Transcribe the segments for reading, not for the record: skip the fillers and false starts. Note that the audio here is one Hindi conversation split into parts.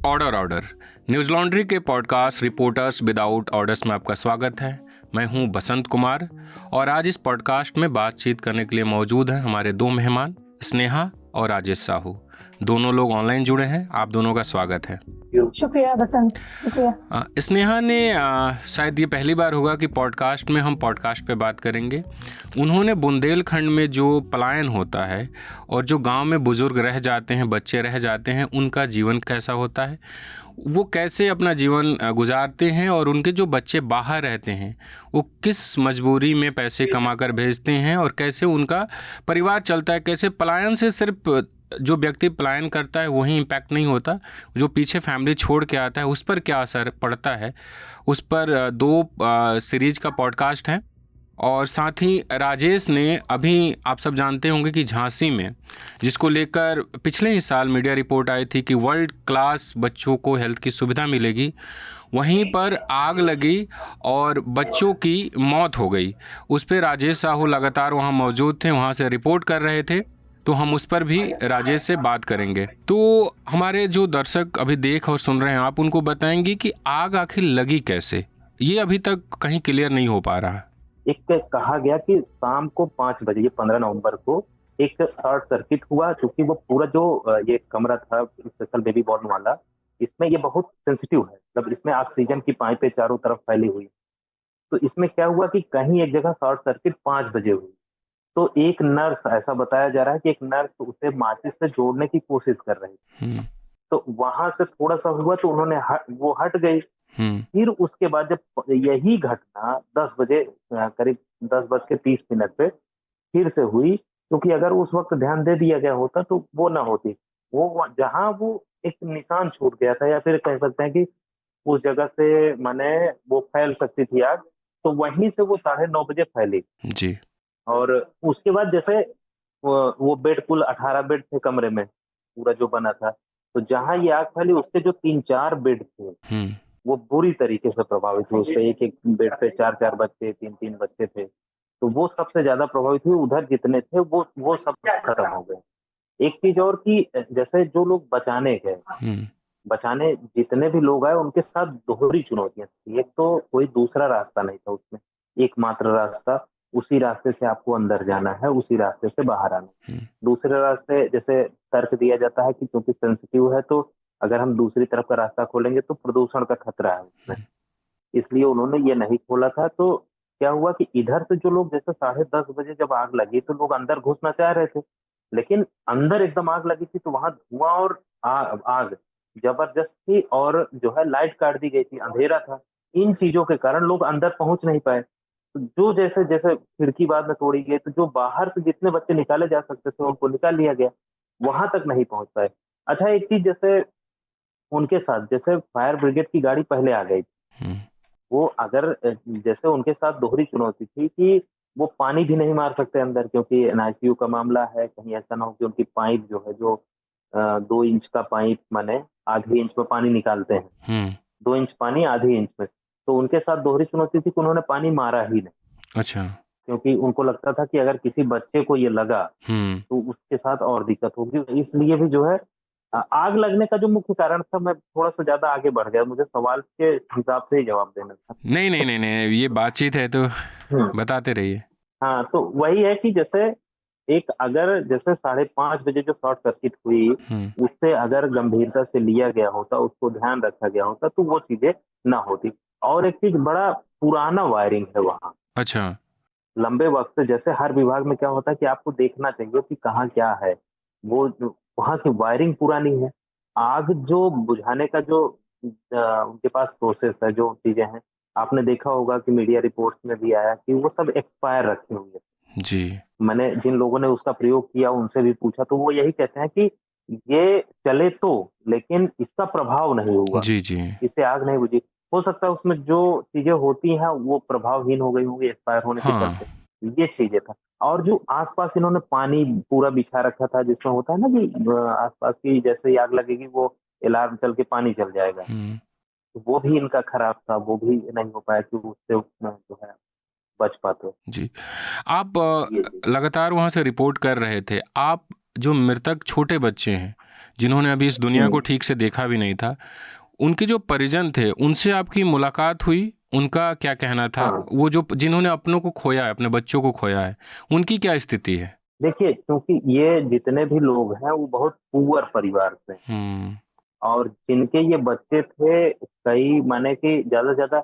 ऑर्डर ऑर्डर न्यूज़ लॉन्ड्री के पॉडकास्ट रिपोर्टर्स विदाउट ऑर्डर्स में आपका स्वागत है। मैं हूं बसंत कुमार और आज इस पॉडकास्ट में बातचीत करने के लिए मौजूद हैं हमारे दो मेहमान स्नेहा और राजेश साहू। दोनों लोग ऑनलाइन जुड़े हैं। आप दोनों का स्वागत है। शुक्रिया बसंत, शुक्रिया। स्नेहा ने शायद ये पहली बार होगा कि पॉडकास्ट में हम पॉडकास्ट पे बात करेंगे। उन्होंने बुंदेलखंड में जो पलायन होता है और जो गांव में बुजुर्ग रह जाते हैं, बच्चे रह जाते हैं, उनका जीवन कैसा होता है, वो कैसे अपना जीवन गुजारते हैं और उनके जो बच्चे बाहर रहते हैं वो किस मजबूरी में पैसे कमा कर भेजते हैं और कैसे उनका परिवार चलता है। कैसे पलायन से सिर्फ जो व्यक्ति पलायन करता है वही इम्पैक्ट नहीं होता, जो पीछे फैमिली छोड़ के आता है उस पर क्या असर पड़ता है, उस पर दो सीरीज का पॉडकास्ट है। और साथ ही राजेश ने अभी आप सब जानते होंगे कि झांसी में, जिसको लेकर पिछले ही साल मीडिया रिपोर्ट आई थी कि वर्ल्ड क्लास बच्चों को हेल्थ की सुविधा मिलेगी, वहीं पर आग लगी और बच्चों की मौत हो गई। उस पर राजेश साहू लगातार वहां मौजूद थे, वहां से रिपोर्ट कर रहे थे, तो हम उस पर भी राजेश से बात करेंगे। तो हमारे जो दर्शक अभी देख और सुन रहे हैं, आप उनको बताएंगे कि आग आखिर लगी कैसे। ये अभी तक कहीं क्लियर नहीं हो पा रहा। एक कहा गया कि शाम को 5 बजे 15 नवंबर को एक शॉर्ट सर्किट हुआ, क्योंकि वो पूरा जो ये कमरा था स्पेशल बेबी बॉर्न वाला, इसमें ये बहुत सेंसिटिव है, मतलब इसमें ऑक्सीजन की पाइपें चारों तरफ फैली हुई। तो इसमें क्या हुआ कि कहीं एक जगह शॉर्ट सर्किट 5 बजे हुई। तो एक नर्स, ऐसा बताया जा रहा है कि एक नर्स उसे माचिस से जोड़ने की कोशिश कर रही थी। तो वहां से थोड़ा सा हुआ तो उन्होंने वो हट गई। फिर उसके बाद जब यही घटना 10 बजे करीब 10:30 पे फिर से हुई, क्योंकि अगर उस वक्त ध्यान दे दिया गया होता तो वो ना होती। वो जहां वो एक निशान छूट गया था, या फिर कह सकते हैं कि उस जगह से माने वो फैल सकती थी आग, तो वहीं से वो 9:30 बजे फैली जी। और उसके बाद जैसे वो बेड, कुल 18 बेड थे कमरे में पूरा जो बना था, तो जहां ये आग फैली उसके जो 3-4 बेड थे वो बुरी तरीके से प्रभावित हुए। उसपे एक बेड पे 4-4 बच्चे, 3-3 बच्चे थे, तो वो सबसे ज्यादा प्रभावित हुए। उधर जितने थे वो सब खत्म हो गए। एक चीज और कि जैसे जो लोग बचाने गए, बचाने जितने भी लोग आए, उनके साथ दोहरी चुनौतियां थी। एक तो कोई दूसरा रास्ता नहीं था उसमें, एकमात्र रास्ता, उसी रास्ते से आपको अंदर जाना है, उसी रास्ते से बाहर आना। दूसरे रास्ते, जैसे तर्क दिया जाता है कि क्योंकि सेंसिटिव है तो अगर हम दूसरी तरफ का रास्ता खोलेंगे तो प्रदूषण का खतरा है उसमें, इसलिए उन्होंने ये नहीं खोला था। तो क्या हुआ कि इधर से जो लोग, जैसे 10:30 बजे जब आग लगी तो लोग अंदर घुसना चाह रहे थे, लेकिन अंदर एकदम आग लगी थी तो वहां धुआं और आग जबरदस्त थी, और जो है लाइट काट दी गई थी, अंधेरा था। इन चीजों के कारण लोग अंदर पहुंच नहीं पाए। तो जो जैसे जैसे खिड़की बाद में तोड़ी गई, तो जो बाहर से जितने बच्चे निकाले जा सकते थे उनको निकाल लिया गया, वहां तक नहीं पहुंच पाए। अच्छा, एक चीज, जैसे उनके साथ जैसे फायर ब्रिगेड की गाड़ी पहले आ गई, वो अगर जैसे उनके साथ दोहरी चुनौती थी कि वो पानी भी नहीं मार सकते अंदर, क्योंकि एनआईसीयू का मामला है। कहीं ऐसा ना हो कि उनकी पाइप जो है, जो 2 इंच का पाइप, माने आधे इंच में पानी निकालते हैं, 2 इंच पानी आधे इंच में, तो उनके साथ दोहरी चुनौती थी कि उन्होंने पानी मारा ही नहीं। अच्छा। क्योंकि उनको लगता था कि अगर किसी बच्चे को ये लगा तो उसके साथ और दिक्कत होगी, इसलिए भी जो है आग लगने का जो मुख्य कारण था, मैं थोड़ा सा ज्यादा आगे बढ़ गया, मुझे सवाल के हिसाब से ही जवाब देना था। नहीं नहीं नहीं नहीं, ये बातचीत है तो बताते रहिए। हाँ, तो वही है कि जैसे एक, अगर जैसे 5:30 बजे जो शॉर्ट सर्किट हुई, उससे अगर गंभीरता से लिया गया होता, उसको ध्यान रखा गया होता, तो वो चीजें ना होती। और एक चीज, बड़ा पुराना वायरिंग है वहाँ। अच्छा। लंबे वक्त से, जैसे हर विभाग में क्या होता है कि आपको देखना चाहिए कि कहाँ क्या है, वो वहाँ की वायरिंग पुरानी है। आग जो बुझाने का जो उनके पास प्रोसेस है, जो चीजें हैं, आपने देखा होगा कि मीडिया रिपोर्ट्स में भी आया कि वो सब एक्सपायर रखी हुई है। जी। मैंने जिन लोगों ने उसका प्रयोग किया उनसे भी पूछा, तो वो यही कहते हैं कि ये चले तो, लेकिन इसका प्रभाव नहीं हुआ, जी जी। इससे आग नहीं बुझी। हो सकता है उसमें जो चीजें होती हैं वो प्रभावहीन हो गई होंगी एक्सपायर होने के हाँ। चलते, ये चीजें था। और जो आसपास इन्होंने पानी पूरा बिछा रखा था, जिसमें होता है ना कि आसपास की जैसे ही आग लगेगी वो अलार्म चल के पानी चल जाएगा, तो वो भी इनका खराब था, वो भी नहीं हो पाया कि उससे जो है बच पाते। जी। आप लगातार वहाँ से रिपोर्ट कर रहे थे। आप जो मृतक छोटे बच्चे हैं जिन्होंने अभी इस दुनिया को ठीक से देखा भी नहीं था, उनके जो परिजन थे उनसे आपकी मुलाकात हुई? उनका क्या कहना था? हाँ वो जो जिन्होंने अपनों को खोया है, अपने बच्चों को खोया है, उनकी क्या स्थिति है? देखिए, क्योंकि ये जितने भी लोग हैं वो बहुत पुअर परिवार से हैं, हम्म। और जिनके ये बच्चे थे, कई माने कि ज्यादा से ज्यादा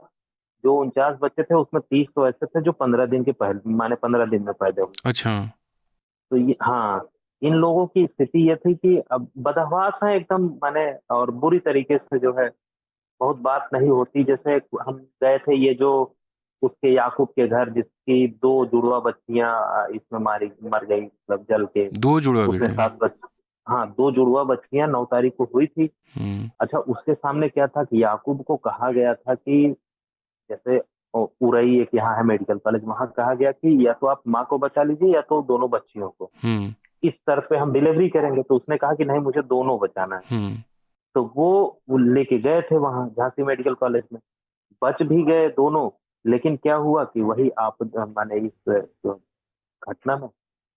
जो 49 बच्चे थे उसमें 30 तो ऐसे थे जो 15 दिन के पहले, माने 15 दिन में पैदा हुए। अच्छा। तो ये, हाँ, इन लोगों की स्थिति ये थी कि अब बदहवास है एकदम, माने, और बुरी तरीके से जो है, बहुत बात नहीं होती। जैसे हम गए थे ये जो उसके याकूब के घर, जिसकी 2 जुड़वा बच्चियां इसमें मर गई, मतलब जल के। 2 जुड़वा उसमें बेटे? 7 बच्चे, हाँ, 2 जुड़वा बच्चियां 9 तारीख को हुई थी। हम्म। अच्छा, उसके सामने क्या था कि याकूब को कहा गया था कि जैसे उरई एक यहाँ है मेडिकल कॉलेज, वहां कहा गया कि या तो आप माँ को बचा लीजिए या तो दोनों बच्चियों को, हम्म। इस स्तर पे हम डिलीवरी करेंगे। तो उसने कहा कि नहीं, मुझे दोनों बचाना है। हम्म। तो वो लेके गए थे वहां झांसी मेडिकल कॉलेज में, बच भी गए दोनों। लेकिन क्या हुआ कि वही आप माने इस जो घटना में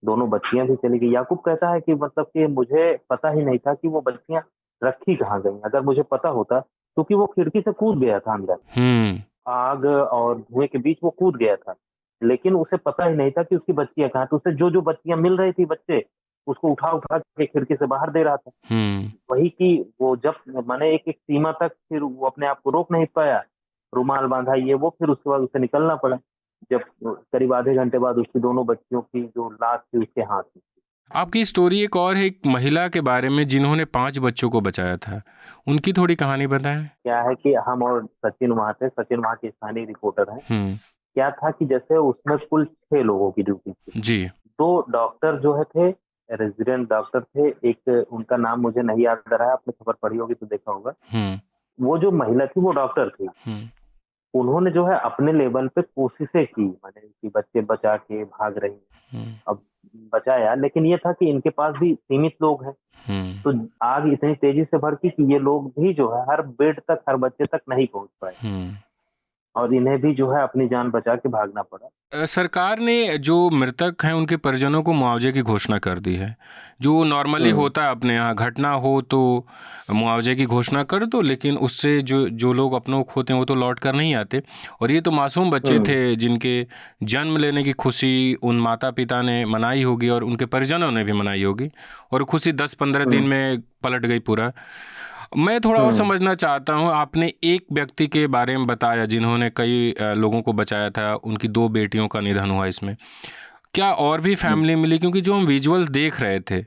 दोनों बच्चियां भी चली गई। याकूब कहता है कि मतलब कि मुझे पता ही नहीं था कि वो बच्चियां रखी कहाँ गई। अगर मुझे पता होता, क्योंकि वो खिड़की से कूद गया था अंदर, हम्म। आग और धुएं के बीच वो कूद गया था, लेकिन उसे पता ही नहीं था कि उसकी बच्चियां कहाँ। तो उसे जो जो बच्चियां मिल रही थी, बच्चे, उसको उठा उठा के खिड़की से बाहर दे रहा था। हम्म। वही कि वो जब माने एक एक सीमा तक फिर वो अपने आप को रोक नहीं पाया, रुमाल बांधा ये वो, फिर उसके बाद उसे निकलना पड़ा। जब करीब आधे घंटे बाद उसकी दोनों बच्चियों की जो लाश थी उसके हाथ में। आपकी स्टोरी एक और है, एक महिला के बारे में जिन्होंने 5 बच्चों को बचाया था, उनकी थोड़ी कहानी बताएं। क्या है कि हम और सचिन वहां थे, सचिन वहां के स्थानीय रिपोर्टर हैं। हम्म। क्या था कि जैसे उसमें कुल 6 लोगों की ड्यूटी थी। जी। 2 डॉक्टर जो है थे, रेजिडेंट डॉक्टर थे। एक उनका नाम मुझे नहीं याद आ रहा है, आपने खबर पढ़ी होगी तो देखा होगा। हम्म। वो जो महिला थी वो डॉक्टर थी। हम्म। उन्होंने जो है अपने लेवल पे कोशिशें की, माने कि बच्चे बचा के भाग रही हैं। हम्म। अब बचाया, लेकिन ये था कि इनके पास भी सीमित लोग हैं। हम्म। तो आग इतनी तेजी से भड़की कि ये लोग भी जो है हर बेड तक, हर बच्चे तक नहीं पहुंच पाए, हम्म। और इन्हें भी जो है अपनी जान बचा के भागना पड़ा। सरकार ने जो मृतक हैं उनके परिजनों को मुआवजे की घोषणा कर दी है, जो नॉर्मली हम्म। होता है अपने यहाँ, घटना हो तो मुआवजे की घोषणा कर दो, लेकिन उससे जो जो लोग अपनों को खोते हैं वो तो लौट कर नहीं आते। और ये तो मासूम बच्चे हम्म। थे जिनके जन्म लेने की खुशी उन माता पिता ने मनाई होगी और उनके परिजनों ने भी मनाई होगी, और खुशी 10-15 दिन हम्म। में पलट गई पूरा। मैं थोड़ा और हम्म। समझना चाहता हूँ, आपने एक व्यक्ति के बारे में बताया जिन्होंने कई लोगों को बचाया था, उनकी 2 बेटियों का निधन हुआ इसमें। क्या और भी हम्म। फैमिली मिली? क्योंकि जो हम विजुअल देख रहे थे,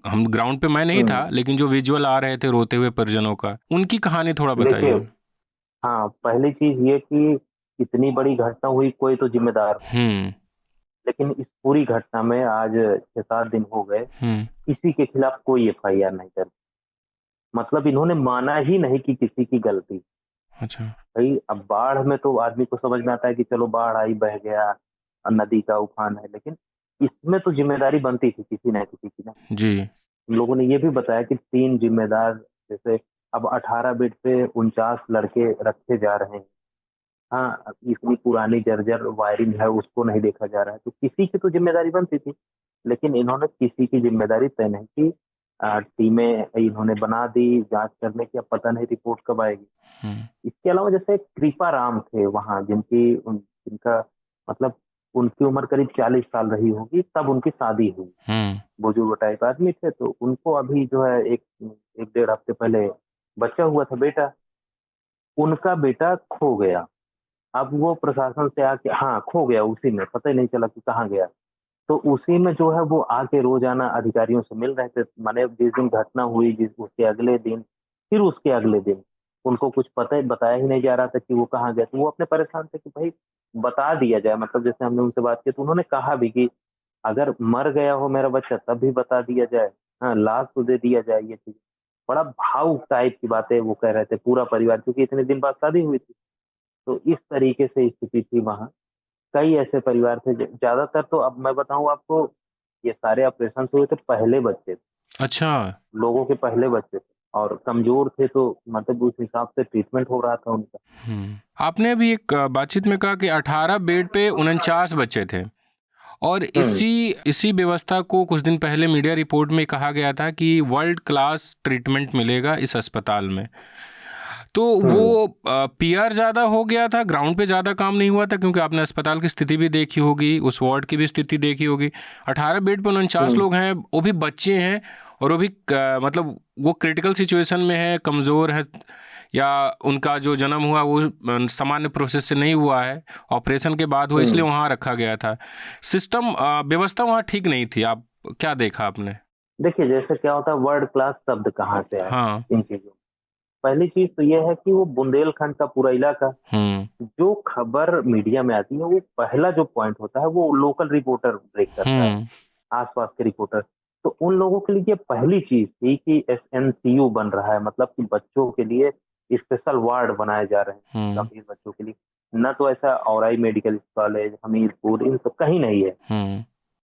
हम ग्राउंड पे, मैं नहीं था, हम्म। लेकिन जो विजुअल आ रहे थे रोते हुए परिजनों का, उनकी कहानी थोड़ा देखिए, बताइए। हाँ, पहली चीज ये कि इतनी बड़ी घटना हुई, कोई तो जिम्मेदार हो। हम्म। लेकिन इस पूरी घटना में आज 6-7 दिन हो गए, हम्म। किसी के खिलाफ कोई एफआईआर नहीं कर, मतलब इन्होंने माना ही नहीं कि किसी की गलती। अच्छा। भाई, अब बाढ़ में तो आदमी को समझ में आता है कि चलो बाढ़ आई, बह गया, नदी का उफान है, लेकिन इसमें तो जिम्मेदारी बनती थी किसी न किसी की ना। जी। हम लोगों ने ये भी बताया कि 3 जिम्मेदार, जैसे अब 18 बेड पे 49 लड़के रखे जा रहे हैं। हाँ, अब इतनी पुरानी जर्जर वायरिंग है, उसको नहीं देखा जा रहा है, तो किसी की तो जिम्मेदारी बनती थी। लेकिन इन्होंने किसी की जिम्मेदारी तय नहीं की। टीमें इन्होंने बना दी जांच करने की, अब पता नहीं रिपोर्ट कब आएगी। हम्म। इसके अलावा जैसे कृपा राम थे वहाँ, जिनका मतलब उनकी उम्र करीब 40 साल रही होगी तब उनकी शादी हुई। हम्म। बुजुर्ग टाइप आदमी थे, तो उनको अभी जो है एक 1-1.5 हफ्ते पहले बच्चा हुआ था, बेटा। उनका बेटा खो गया। अब वो प्रशासन से आके, हाँ, खो गया, उसी में पता ही नहीं चला कि कहाँ गया। तो उसी में जो है वो आके रोजाना अधिकारियों से मिल रहे थे। माने जिस दिन घटना हुई, जिस उसके अगले दिन, फिर उसके अगले दिन उनको कुछ पता बताया ही नहीं जा रहा था कि वो कहाँ गए। तो वो अपने परेशान थे कि भाई बता दिया जाए, मतलब जैसे हमने उनसे बात की तो उन्होंने कहा भी कि अगर मर गया हो मेरा बच्चा तब भी बता दिया जाए, हाँ, लाश तो दे दिया जाए। ये चीज बड़ा भावुक टाइप की बातें वो कह रहे थे, पूरा परिवार, क्योंकि इतने दिन बाद शादी हुई थी। तो इस तरीके से स्थिति थी वहाँ। कई ऐसे परिवार थे, ज्यादातर तो, अब मैं बताऊं आपको, ये सारे ऑपरेशन हुए थे पहले बच्चे थे, अच्छा। लोगों के पहले बच्चे थे, और कमजोर थे, तो मतलब उस हिसाब से ट्रीटमेंट हो रहा था उनका। आपने अभी एक बातचीत में कहा कि 18 बेड पे 49 बच्चे थे, और इसी व्यवस्था को कुछ दिन पहले मीडिया रिपोर्ट में कहा गया था कि वर्ल्ड क्लास ट्रीटमेंट मिलेगा इस अस्पताल में। तो वो पीआर ज़्यादा हो गया था, ग्राउंड पे ज़्यादा काम नहीं हुआ था, क्योंकि आपने अस्पताल की स्थिति भी देखी होगी, उस वार्ड की भी स्थिति देखी होगी। 18 बेड पर 49 लोग हैं, वो भी बच्चे हैं, और वो भी मतलब वो क्रिटिकल सिचुएशन में है, कमज़ोर है, या उनका जो जन्म हुआ वो सामान्य प्रोसेस से नहीं हुआ है, ऑपरेशन के बाद हुआ, इसलिए वहाँ रखा गया था। सिस्टम व्यवस्था वहाँ ठीक नहीं थी। आप क्या देखा आपने? देखिए, जैसे क्या होता है, वर्ल्ड क्लास शब्द कहाँ से आया हाँ। इन चीजों। पहली चीज तो ये है कि वो बुंदेलखंड का पूरा इलाका, जो खबर मीडिया में आती है, वो पहला जो पॉइंट होता है वो लोकल रिपोर्टर ब्रेक करता है, आसपास के रिपोर्टर। तो उन लोगों के लिए पहली चीज थी कि एसएनसीयू बन रहा है, मतलब कि बच्चों के लिए स्पेशल वार्ड बनाए जा रहे हैं गंभीर बच्चों के लिए। न तो ऐसा औराई मेडिकल कॉलेज, हमीरपुर, इन सब कहीं नहीं है।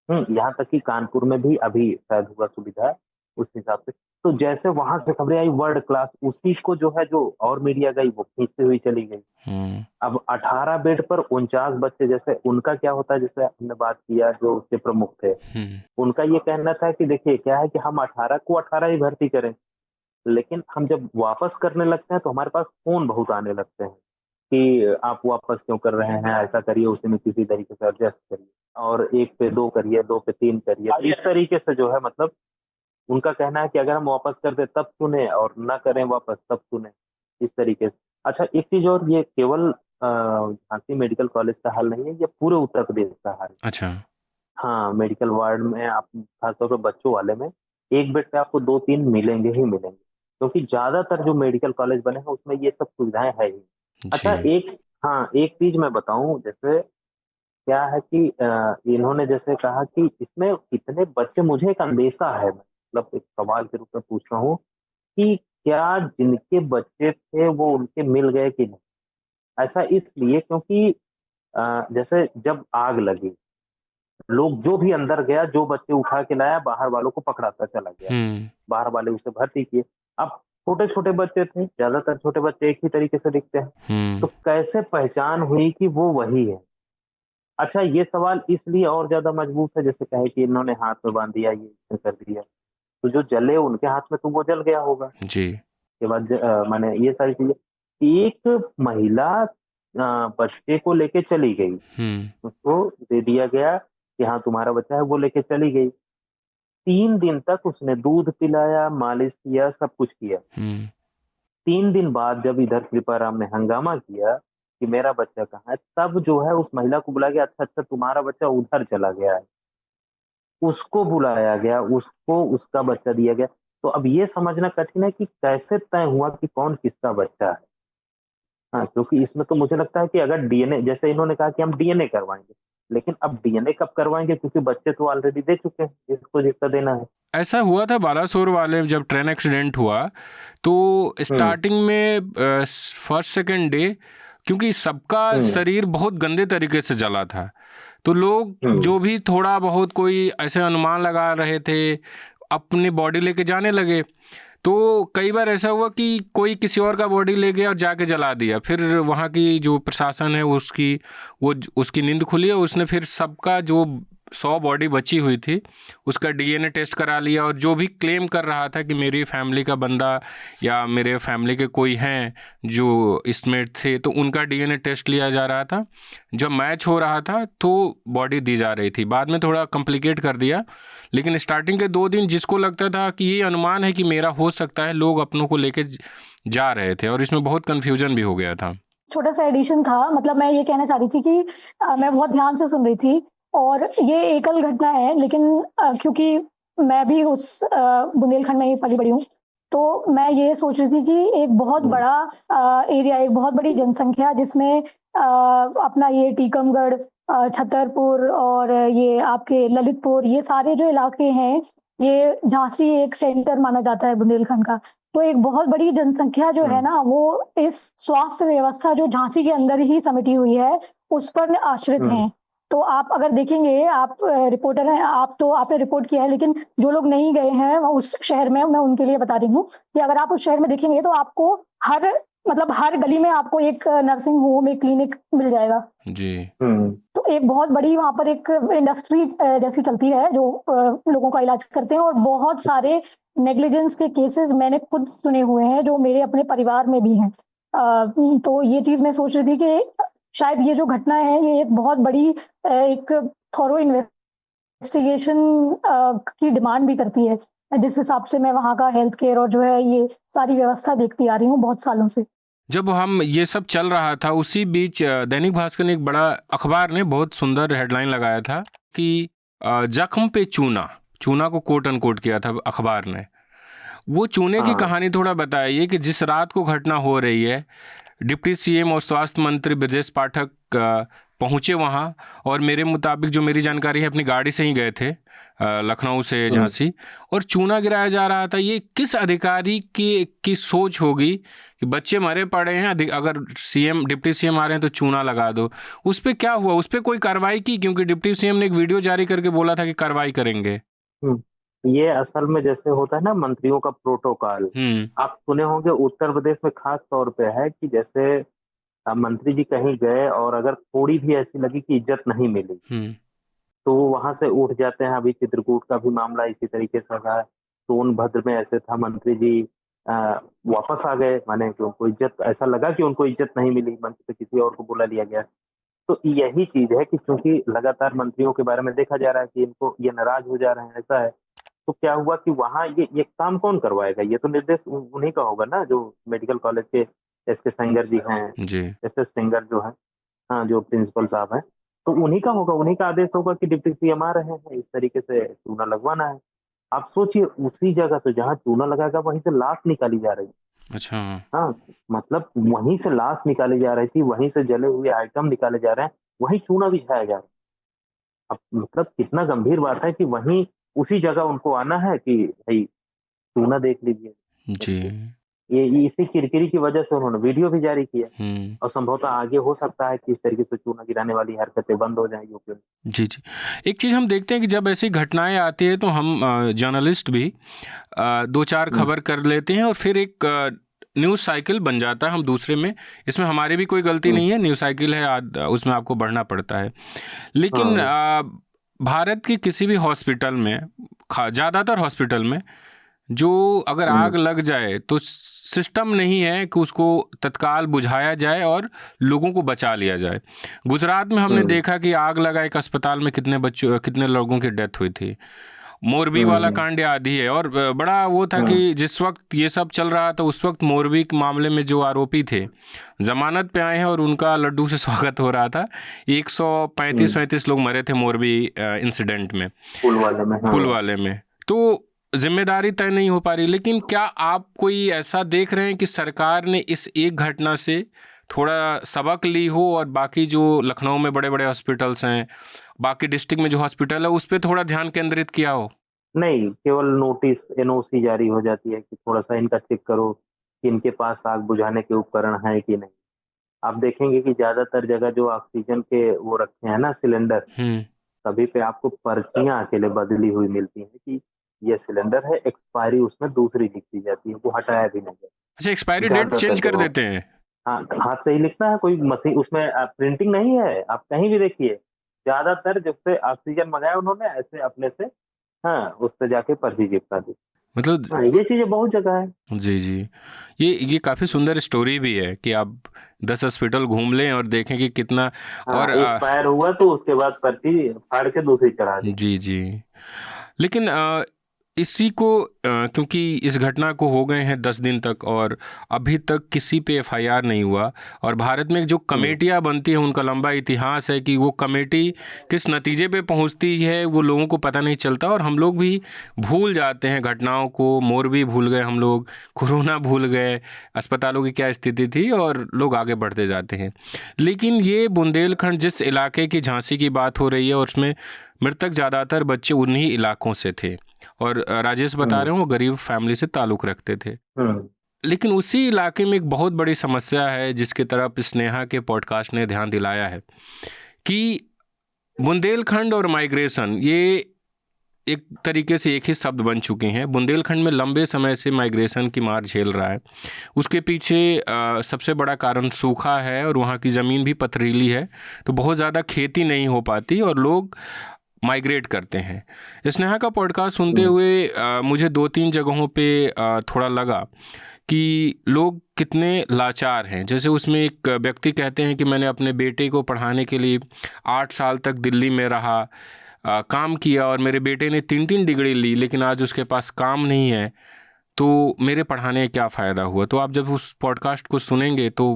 यहाँ तक कि कानपुर में भी अभी शायद होगा सुविधा उस हिसाब से। तो जैसे वहां से खबरें आई वर्ल्ड क्लास, उस चीज को जो है, जो और मीडिया गई वो खींचती हुई चली गई। अब 18 बेड पर 49 बच्चे, जैसे उनका क्या होता है, जैसे हमने बात किया, जो उसके प्रमुख थे, उनका ये कहना था कि देखिए क्या है कि हम 18 को 18 ही भर्ती करें, लेकिन हम जब वापस करने लगते हैं तो हमारे पास फोन बहुत आने लगते हैं कि आप वापस क्यों कर रहे हैं, ऐसा करिए, उसी में किसी तरीके से एडजस्ट करिए, और 1 पे 2 करिए, 2 पे 3 करिए। इस तरीके से जो है, मतलब उनका कहना है कि अगर हम वापस कर दे तब सुने, और ना करें वापस तब सुने, इस तरीके से। अच्छा, एक चीज और, ये केवल झांसी मेडिकल कॉलेज का हाल नहीं है, ये पूरे उत्तर प्रदेश का हाल है। अच्छा। हाँ, मेडिकल वार्ड में आप खासतौर पर बच्चों वाले में 1 बेड पे आपको 2-3 मिलेंगे ही मिलेंगे, क्योंकि ज्यादातर जो मेडिकल कॉलेज बने हैं उसमें ये सब सुविधाएं है ही। अच्छा, एक चीज मैं बताऊं, जैसे क्या है कि इन्होंने जैसे कहा कि इसमें कितने बच्चे, मुझे एक अंदेशा है, मतलब एक सवाल के रूप में पूछ रहा हूँ कि क्या जिनके बच्चे थे वो उनके मिल गए कि नहीं। ऐसा इसलिए क्योंकि जैसे जब आग लगी, लोग जो भी अंदर गया, जो बच्चे उठा के लाया, बाहर वालों को पकड़ाता चला गया, बाहर वाले उसे भर्ती किए। अब छोटे छोटे बच्चे थे, ज्यादातर छोटे बच्चे एक ही तरीके से दिखते हैं, तो कैसे पहचान हुई कि वो वही है। अच्छा, ये सवाल इसलिए और ज्यादा मजबूत है, जैसे कहे कि इन्होंने हाथ में बांध दिया, ये कर दिया, तो जो जले उनके हाथ में तो वो जल गया होगा जी। के बाद माने ये सारी चीजें। एक महिला बच्चे को लेके चली गई, उसको दे दिया गया कि हाँ तुम्हारा बच्चा है, वो लेके चली गई। 3 दिन तक उसने दूध पिलाया, मालिश किया, सब कुछ किया। 3 दिन बाद जब इधर कृपाराम ने हंगामा किया कि मेरा बच्चा कहाँ है, तब जो है उस महिला को बुलाया गया। अच्छा, तुम्हारा बच्चा उधर चला गया है, उसको बुलाया गया, उसको उसका बच्चा दिया गया। तो अब ये समझना कठिन है कि कैसे तय हुआ कि कौन किसका बच्चा है। हाँ, क्योंकि इसमें तो मुझे लगता है कि अगर डीएनए, जैसे इन्होंने कहा कि हम डीएनए करवाएंगे, लेकिन अब डीएनए कब करवाएंगे, क्योंकि बच्चे तो ऑलरेडी दे चुके हैं जिसको जिसका देना है। ऐसा हुआ था बालासोर वाले, जब ट्रेन एक्सीडेंट हुआ तो स्टार्टिंग में फर्स्ट सेकंड डे, क्योंकि सबका शरीर बहुत गंदे तरीके से जला था, तो लोग जो भी थोड़ा बहुत कोई ऐसे अनुमान लगा रहे थे, अपनी बॉडी लेके जाने लगे। तो कई बार ऐसा हुआ कि कोई किसी और का बॉडी ले गया और जाके जला दिया। फिर वहाँ की जो प्रशासन है उसकी नींद खुली, और उसने फिर सबका जो 100 बॉडी बची हुई थी उसका डीएनए टेस्ट करा लिया, और जो भी क्लेम कर रहा था कि मेरी फैमिली का बंदा या मेरे फैमिली के कोई हैं जो इसमें थे, तो उनका डीएनए टेस्ट लिया जा रहा था। जब मैच हो रहा था तो बॉडी दी जा रही थी। बाद में थोड़ा कॉम्प्लिकेट कर दिया, लेकिन स्टार्टिंग के 2 दिन जिसको लगता था कि ये अनुमान है कि मेरा हो सकता है, लोग अपनों को लेके जा रहे थे, और इसमें बहुत कन्फ्यूजन भी हो गया था। छोटा सा एडिशन था, मतलब मैं ये कहना चाह रही थी कि मैं बहुत ध्यान से सुन रही थी, और ये एकल घटना है, लेकिन क्योंकि मैं भी उस बुंदेलखंड में ही पली बड़ी हूँ, तो मैं ये सोच रही थी कि एक बहुत बड़ा एरिया, एक बहुत बड़ी जनसंख्या, जिसमें अपना ये टीकमगढ़, छतरपुर और ये आपके ललितपुर, ये सारे जो इलाके हैं, ये झांसी एक सेंटर माना जाता है बुंदेलखंड का। तो एक बहुत बड़ी जनसंख्या जो है ना, वो इस स्वास्थ्य व्यवस्था जो झांसी के अंदर ही समिटी हुई है, उस पर आश्रित हैं। तो आप अगर देखेंगे, आप रिपोर्टर हैं, आपने रिपोर्ट किया है, लेकिन जो लोग नहीं गए हैं उस शहर में, मैं उनके लिए बता रही हूँ कि अगर आप उस शहर में देखेंगे तो आपको हर मतलब हर गली में आपको एक नर्सिंग होम, एक क्लिनिक मिल जाएगा जी। तो एक बहुत बड़ी वहाँ पर एक इंडस्ट्री जैसी चलती है जो लोगों का इलाज करते हैं, और बहुत सारे नेग्लिजेंस के केसेस मैंने खुद सुने हुए हैं जो मेरे अपने परिवार में भी हैं। तो ये चीज़ मैं सोच रही थी कि शायद ये जो घटना है ये एक बहुत बड़ी एक थॉरो इन्वेस्टिगेशन की डिमांड भी करती है, जिस हिसाब से मैं वहाँ का हेल्थ केयर और जो है ये सारी व्यवस्था देखती आ रही हूँ बहुत सालों से। जब हम ये सब चल रहा था उसी बीच दैनिक भास्कर ने एक बड़ा, अखबार ने बहुत सुंदर हेडलाइन लगाया था कि जख्म पे चूना को कोट अनकोट किया था अखबार ने। वो चूने की कहानी थोड़ा बताइए कि जिस रात को घटना हो रही है, डिप्टी सीएम और स्वास्थ्य मंत्री ब्रजेश पाठक पहुंचे वहां, और मेरे मुताबिक जो मेरी जानकारी है अपनी गाड़ी से ही गए थे लखनऊ से झांसी, और चूना गिराया जा रहा था। ये किस अधिकारी की सोच होगी कि बच्चे मरे पड़े हैं, अगर सीएम डिप्टी सीएम आ रहे हैं तो चूना लगा दो। उस पर क्या हुआ? उस पर कोई कार्रवाई की? क्योंकि डिप्टी सीएम ने एक वीडियो जारी करके बोला था कि कार्रवाई करेंगे। ये असल में जैसे होता है ना मंत्रियों का प्रोटोकॉल, आप सुने होंगे उत्तर प्रदेश में खास तौर पे है कि जैसे मंत्री जी कहीं गए और अगर थोड़ी भी ऐसी लगी कि इज्जत नहीं मिली तो वो वहां से उठ जाते हैं। अभी चित्रकूट का भी मामला इसी तरीके से रहा है, सोनभद्र में ऐसे था, मंत्री जी वापस आ गए, माने कि उनको इज्जत, ऐसा लगा कि उनको इज्जत नहीं मिली, मंच पे किसी और को बुला लिया गया। तो यही चीज है कि क्योंकि लगातार मंत्रियों के बारे में देखा जा रहा है कि इनको ये नाराज हो जा रहे हैं, ऐसा है, तो क्या हुआ कि वहाँ ये काम कौन करवाएगा? ये तो निर्देश उन्हीं का होगा ना, जो मेडिकल कॉलेज के एस.के. सेंगर जी हैं, एस.एस. सेंगर जो है, हाँ, जो प्रिंसिपल साहब हैं, तो उन्हीं का होगा, उन्हीं का आदेश होगा कि डिप्टी सीएम आ रहे हैं, इस तरीके से चूना लगवाना है। आप सोचिए उसी जगह से जहाँ चूना लगाएगा वहीं से लाश निकाली जा रही है। अच्छा। हाँ, मतलब वहीं से लाश निकाली जा रही थी, वहीं से जले हुए आइटम निकाले जा रहे हैं, वहीं चूना बिछाया जा रहा है। अब मतलब कितना गंभीर बात है कि वहीं उसी जगह उनको आना है कि भाई चूना देख लीजिए जी। ये इसी किरकिरी की वजह से उन्होंने वीडियो भी जारी किया, और संभवतः आगे हो सकता है कि इस तरीके से चूना गिराने वाली हरकतें बंद हो जाएं यूपी में। जी जी। एक चीज़ हम देखते हैं कि जब ऐसी घटनाएं आती है तो हम जर्नलिस्ट भी दो चार खबर कर लेते हैं और फिर एक न्यूज़ साइकिल बन जाता है हम दूसरे में। इसमें हमारी भी कोई गलती नहीं है, न्यूज़ साइकिल है, उसमें आपको बढ़ना पड़ता है। लेकिन भारत के किसी भी हॉस्पिटल में, ज़्यादातर हॉस्पिटल में, जो अगर आग लग जाए तो सिस्टम नहीं है कि उसको तत्काल बुझाया जाए और लोगों को बचा लिया जाए। गुजरात में हमने देखा कि आग लगा एक अस्पताल में कितने लोगों की डेथ हुई थी। मोरबी वाला कांड आदि है, और बड़ा वो था कि जिस वक्त ये सब चल रहा था उस वक्त मोरबी के मामले में जो आरोपी थे जमानत पे आए हैं और उनका लड्डू से स्वागत हो रहा था। 135-37 लोग मरे थे मोरबी इंसिडेंट में, पुल वाले में। तो जिम्मेदारी तय नहीं हो पा रही। लेकिन क्या आप कोई ऐसा देख रहे हैं कि सरकार ने इस एक घटना से थोड़ा सबक ली हो और बाकी जो लखनऊ में बड़े बड़े हॉस्पिटल्स हैं, बाकी डिस्ट्रिक्ट में जो हॉस्पिटल है, उस पर थोड़ा ध्यान केंद्रित किया हो? नहीं, केवल नोटिस एनओसी जारी हो जाती है कि थोड़ा सा इनका चेक करो कि इनके पास आग बुझाने के उपकरण हैं कि नहीं। आप देखेंगे कि ज्यादातर जगह जो ऑक्सीजन के वो रखे हैं ना सिलेंडर, सभी पे आपको पर्चियां अकेले बदली हुई मिलती है कि ये सिलेंडर है, एक्सपायरी उसमें दूसरी लिख दी जाती है, वो हटाया भी नहीं जाता। अच्छा, एक्सपायरी डेट चेंज कर देते हैं? हाँ, हाथ से ही लिखना है, कोई मशीन उसमें प्रिंटिंग नहीं है। आप कहीं भी देखिए, ज्यादातर जब से ऑक्सीजन मंगाया उन्होंने ऐसे अपने से, हाँ, उस पे जाके पर्ची चिपका दी। मतलब ये चीजें बहुत जगह है। जी जी, ये काफ़ी सुंदर स्टोरी भी है कि आप 10 हॉस्पिटल घूम लें और देखें कि कितना, और एक्सपायर हुआ तो उसके बाद पर्ची फाड़ के दूसरी चढ़ा दी। जी जी। लेकिन इसी को क्योंकि इस घटना को हो गए हैं 10 दिन तक और अभी तक किसी पे एफआईआर नहीं हुआ, और भारत में जो कमेटियां बनती हैं उनका लंबा इतिहास है कि वो कमेटी किस नतीजे पे पहुंचती है वो लोगों को पता नहीं चलता, और हम लोग भी भूल जाते हैं घटनाओं को। मोरबी भूल गए हम लोग, कोरोना भूल गए, अस्पतालों की क्या स्थिति थी, और लोग आगे बढ़ते जाते हैं। लेकिन ये बुंदेलखंड जिस इलाके की झांसी की बात हो रही है, और उसमें मृतक ज़्यादातर बच्चे उन्हीं इलाकों से थे, और राजेश बता रहे हैं वो गरीब फैमिली से ताल्लुक़ रखते थे। लेकिन उसी इलाके में एक बहुत बड़ी समस्या है जिसकी तरफ स्नेहा के पॉडकास्ट ने ध्यान दिलाया है कि बुंदेलखंड और माइग्रेशन, ये एक तरीके से एक ही शब्द बन चुके हैं। बुंदेलखंड में लंबे समय से माइग्रेशन की मार झेल रहा है। उसके पीछे सबसे बड़ा कारण सूखा है और वहाँ की ज़मीन भी पथरीली है, तो बहुत ज़्यादा खेती नहीं हो पाती और लोग माइग्रेट करते हैं। स्नेहा का पॉडकास्ट सुनते हुए मुझे 2-3 जगहों पे थोड़ा लगा कि लोग कितने लाचार हैं। जैसे उसमें एक व्यक्ति कहते हैं कि मैंने अपने बेटे को पढ़ाने के लिए 8 साल तक दिल्ली में रहा, काम किया और मेरे बेटे ने 3-3 डिग्री ली, लेकिन आज उसके पास काम नहीं है, तो मेरे पढ़ाने का क्या फ़ायदा हुआ। तो आप जब उस पॉडकास्ट को सुनेंगे तो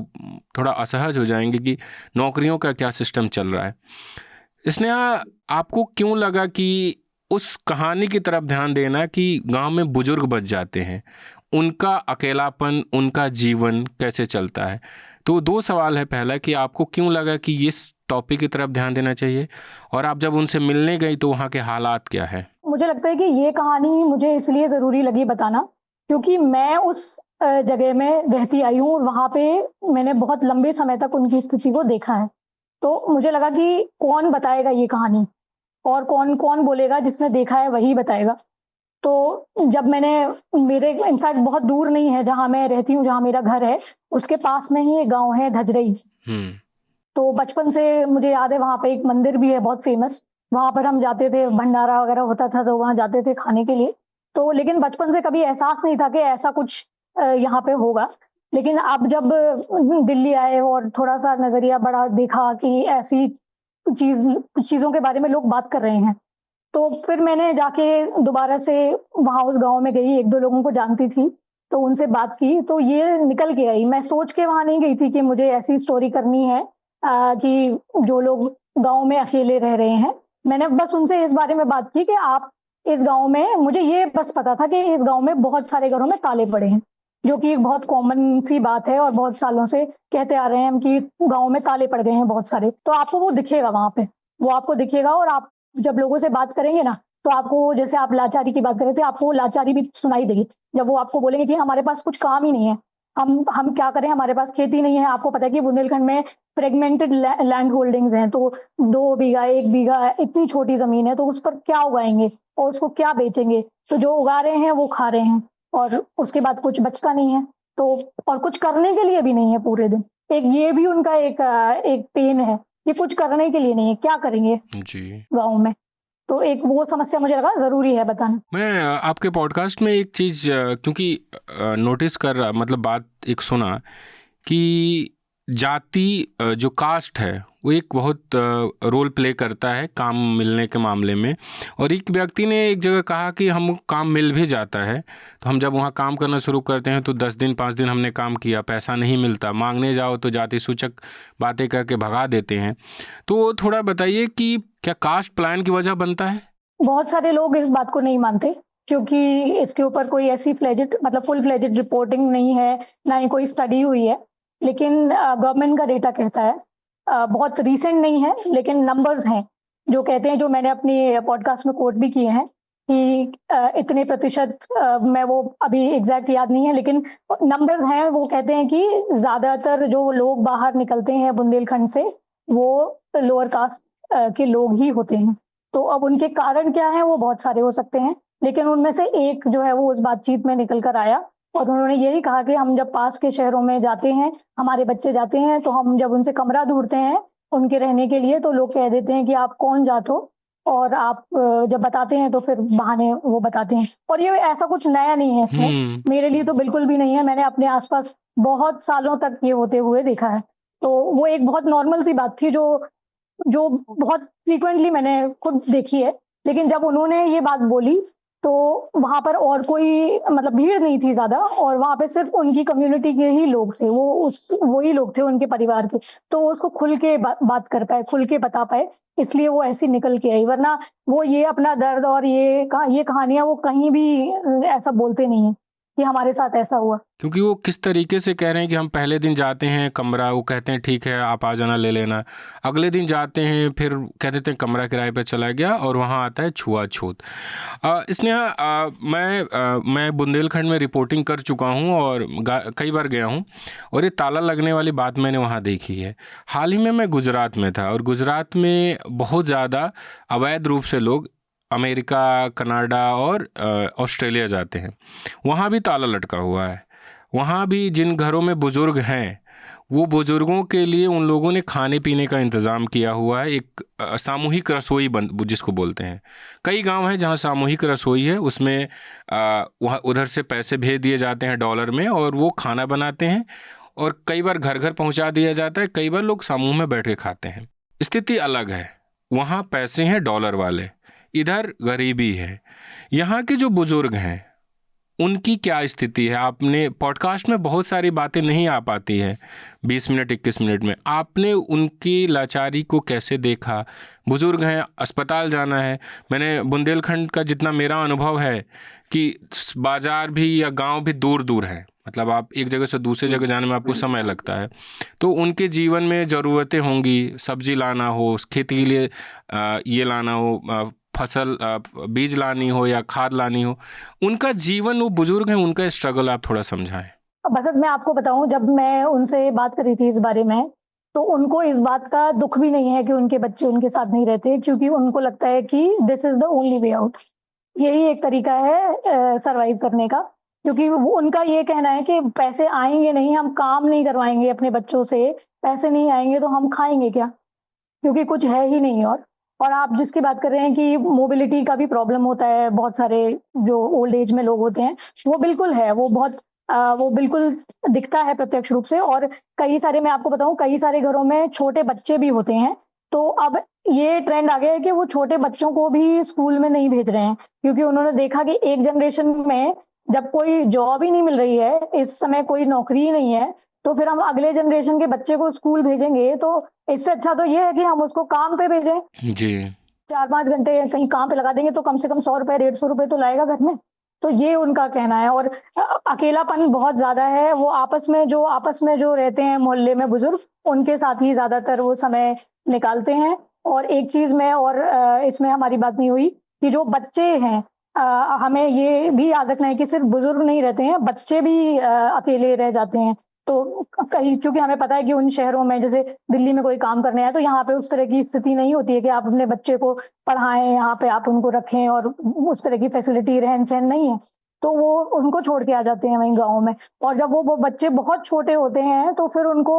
थोड़ा असहज हो जाएंगे कि नौकरियों का क्या सिस्टम चल रहा है। इसने आपको क्यों लगा कि उस कहानी की तरफ ध्यान देना कि गांव में बुजुर्ग बच जाते हैं, उनका अकेलापन, उनका जीवन कैसे चलता है? तो 2 सवाल है। पहला कि आपको क्यों लगा कि इस टॉपिक की तरफ ध्यान देना चाहिए, और आप जब उनसे मिलने गई तो वहाँ के हालात क्या है? मुझे लगता है कि ये कहानी मुझे इसलिए ज़रूरी लगी बताना क्योंकि मैं उस जगह में रहती आई हूँ और वहाँ पे मैंने बहुत लंबे समय तक उनकी स्थिति को देखा है। तो मुझे लगा कि कौन बताएगा ये कहानी और कौन कौन बोलेगा, जिसने देखा है वही बताएगा। तो जब मेरे इनफैक्ट बहुत दूर नहीं है जहाँ मैं रहती हूँ, जहाँ मेरा घर है, उसके पास में ही एक गाँव है धजरई। तो बचपन से मुझे याद है वहाँ पे एक मंदिर भी है बहुत फेमस, वहाँ पर हम जाते थे, भंडारा वगैरह होता था तो वहाँ जाते थे खाने के लिए। तो लेकिन बचपन से कभी एहसास नहीं था कि ऐसा कुछ यहाँ पे होगा। लेकिन अब जब दिल्ली आए और थोड़ा सा नज़रिया बड़ा देखा कि ऐसी चीज़ों के बारे में लोग बात कर रहे हैं, तो फिर मैंने जाके दोबारा से वहाँ उस गाँव में गई, 1-2 लोगों को जानती थी, तो उनसे बात की, तो ये निकल के आई। मैं सोच के वहाँ नहीं गई थी कि मुझे ऐसी स्टोरी करनी है कि जो लोग गाँव में अकेले रह रहे हैं। मैंने बस उनसे इस बारे में बात की कि आप इस गाँव में, मुझे ये बस पता था कि इस गाँव में बहुत सारे घरों में ताले पड़े हैं, जो कि एक बहुत कॉमन सी बात है और बहुत सालों से कहते आ रहे हैं हम कि गाँव में ताले पड़ गए हैं बहुत सारे। तो आपको वो दिखेगा वहाँ पे, वो आपको दिखेगा और आप जब लोगों से बात करेंगे ना, तो आपको, जैसे आप लाचारी की बात कर रहे थे, आपको लाचारी भी सुनाई देगी। जब वो आपको बोलेंगे कि हमारे पास कुछ काम ही नहीं है, हम क्या करें, हमारे पास खेती नहीं है। आपको पता है कि बुंदेलखंड में फ्रेगमेंटेड लैंड होल्डिंग्स हैं, तो 2 बीघा 1 बीघा इतनी छोटी ज़मीन है, तो उस पर क्या उगाएंगे और उसको क्या बेचेंगे? तो जो उगा रहे हैं वो खा रहे हैं और उसके बाद कुछ बचता नहीं है, तो और कुछ करने के लिए भी नहीं है पूरे दिन। एक ये भी उनका एक पेन है कि कुछ करने के लिए नहीं है, क्या करेंगे जी गाँव में। तो एक वो समस्या मुझे लगा ज़रूरी है बताना। मैं आपके पॉडकास्ट में एक चीज़ क्योंकि नोटिस कर रहा, मतलब बात एक सुना कि जाति, जो कास्ट है वो एक बहुत रोल प्ले करता है काम मिलने के मामले में। और एक व्यक्ति ने एक जगह कहा कि हम काम मिल भी जाता है, तो हम जब वहाँ काम करना शुरू करते हैं तो 10 दिन 5 दिन हमने काम किया, पैसा नहीं मिलता, मांगने जाओ तो जाति सूचक बातें करके भगा देते हैं। तो थोड़ा बताइए कि क्या कास्ट प्लान की वजह बनता है? बहुत सारे लोग इस बात को नहीं मानते क्योंकि इसके ऊपर कोई ऐसी फुल फ्लेजेड रिपोर्टिंग नहीं है, ना ही कोई स्टडी हुई है। लेकिन गवर्नमेंट का डेटा कहता है, बहुत रीसेंट नहीं है लेकिन नंबर्स हैं जो कहते हैं, जो मैंने अपनी पॉडकास्ट में कोट भी किए हैं कि इतने प्रतिशत, मैं वो अभी एग्जैक्ट याद नहीं है लेकिन नंबर्स हैं, वो कहते हैं कि ज़्यादातर जो लोग बाहर निकलते हैं बुंदेलखंड से वो लोअर कास्ट के लोग ही होते हैं। तो अब उनके कारण क्या है, वो बहुत सारे हो सकते हैं, लेकिन उनमें से एक जो है वो उस बातचीत में निकल कर आया और उन्होंने यही कहा कि हम जब पास के शहरों में जाते हैं, हमारे बच्चे जाते हैं, तो हम जब उनसे कमरा ढूंढते हैं उनके रहने के लिए, तो लोग कह देते हैं कि आप कौन जात हो, और आप जब बताते हैं तो फिर बहाने वो बताते हैं। और ये ऐसा कुछ नया नहीं है इसमें, मेरे लिए तो बिल्कुल भी नहीं है, मैंने अपने आसपास बहुत सालों तक ये होते हुए देखा है। तो वो एक बहुत नॉर्मल सी बात थी जो बहुत फ्रीक्वेंटली मैंने खुद देखी है। लेकिन जब उन्होंने ये बात बोली तो वहाँ पर और कोई, मतलब भीड़ नहीं थी ज़्यादा, और वहाँ पे सिर्फ उनकी कम्युनिटी के ही लोग थे, वही लोग थे उनके परिवार के, तो वो उसको खुल के बात कर पाए, खुल के बता पाए, इसलिए वो ऐसी निकल के आई। वरना वो ये अपना दर्द और ये कहानियाँ वो कहीं भी ऐसा बोलते नहीं है कि हमारे साथ ऐसा हुआ। क्योंकि वो किस तरीके से कह रहे हैं कि हम पहले दिन जाते हैं कमरा, वो कहते हैं ठीक है आप आ जाना ले लेना, अगले दिन जाते हैं फिर कह देते हैं कमरा किराए पे चला गया, और वहाँ आता है छुआछूत। स्नेहा, मैं बुंदेलखंड में रिपोर्टिंग कर चुका हूँ और कई बार गया हूँ, और ये ताला लगने वाली बात मैंने वहाँ देखी है। हाल ही में मैं गुजरात में था, और गुजरात में बहुत ज़्यादा अवैध रूप से लोग अमेरिका, कनाडा और ऑस्ट्रेलिया जाते हैं, वहाँ भी ताला लटका हुआ है। वहाँ भी जिन घरों में बुज़ुर्ग हैं, वो बुज़ुर्गों के लिए उन लोगों ने खाने पीने का इंतज़ाम किया हुआ है। एक सामूहिक रसोई जिसको बोलते हैं। कई गांव हैं जहां सामूहिक रसोई है, उसमें वहाँ उधर से पैसे भेज दिए जाते हैं डॉलर में, और वो खाना बनाते हैं, और कई बार घर घर पहुंचा दिया जाता है, कई बार लोग समूह में बैठ के खाते हैं। स्थिति अलग है, वहाँ पैसे हैं डॉलर वाले, इधर गरीबी है। यहाँ के जो बुज़ुर्ग हैं उनकी क्या स्थिति है? आपने पॉडकास्ट में बहुत सारी बातें नहीं आ पाती है 20 मिनट 21 मिनट में। आपने उनकी लाचारी को कैसे देखा? बुज़ुर्ग हैं, अस्पताल जाना है। मैंने बुंदेलखंड का जितना मेरा अनुभव है कि बाज़ार भी या गांव भी दूर दूर है, मतलब आप एक जगह से दूसरी जगह जाने में आपको समय लगता है। तो उनके जीवन में ज़रूरतें होंगी, सब्जी लाना हो, खेती के लिए ये लाना हो, फसल बीज लानी हो या खाद लानी हो, उनका जीवन, वो बुजुर्ग हैं, उनका स्ट्रगल आप थोड़ा समझाएं। बस मैं आपको बताऊं, जब मैं उनसे बात करी थी इस बारे में, तो उनको इस बात का दुख भी नहीं है कि उनके बच्चे उनके साथ नहीं रहते, क्योंकि उनको लगता है कि this is the only way out, यही एक तरीका है सरवाइव करने का। क्योंकि उनका ये कहना है कि पैसे आएंगे नहीं, हम काम नहीं करवाएंगे अपने बच्चों से, पैसे नहीं आएंगे तो हम खाएंगे क्या, क्योंकि कुछ है ही नहीं। और आप जिसकी बात कर रहे हैं कि मोबिलिटी का भी प्रॉब्लम होता है, बहुत सारे जो ओल्ड एज में लोग होते हैं, वो बिल्कुल है, वो बिल्कुल दिखता है प्रत्यक्ष रूप से। और कई सारे, मैं आपको बताऊं, कई सारे घरों में छोटे बच्चे भी होते हैं। तो अब ये ट्रेंड आ गया है कि वो छोटे बच्चों को भी स्कूल में नहीं भेज रहे हैं, क्योंकि उन्होंने देखा कि एक जनरेशन में जब कोई जॉब ही नहीं मिल रही है, इस समय कोई नौकरी ही नहीं है, तो फिर हम अगले जनरेशन के बच्चे को स्कूल भेजेंगे, तो इससे अच्छा तो ये है कि हम उसको काम पे भेजें जी। 4-5 घंटे कहीं काम पे लगा देंगे तो कम से कम 100 रुपए 150 रुपए तो लाएगा घर में। तो ये उनका कहना है। और अकेलापन बहुत ज्यादा है, वो आपस में जो रहते हैं मोहल्ले में बुजुर्ग, उनके साथ ही ज्यादातर वो समय निकालते हैं। और एक चीज में, और इसमें हमारी बात नहीं हुई कि जो बच्चे हैं, हमें ये भी याद रखना है कि सिर्फ बुजुर्ग नहीं रहते हैं, बच्चे भी अकेले रह जाते हैं। तो कहीं, क्योंकि हमें पता है कि उन शहरों में, जैसे दिल्ली में कोई काम करने आया, तो यहाँ पे उस तरह की स्थिति नहीं होती है कि आप अपने बच्चे को पढ़ाएं, यहाँ पे आप उनको रखें, और उस तरह की फैसिलिटी रहन सहन नहीं है, तो वो उनको छोड़ के आ जाते हैं वहीं गाँव में। और जब वो बच्चे बहुत छोटे होते हैं तो फिर उनको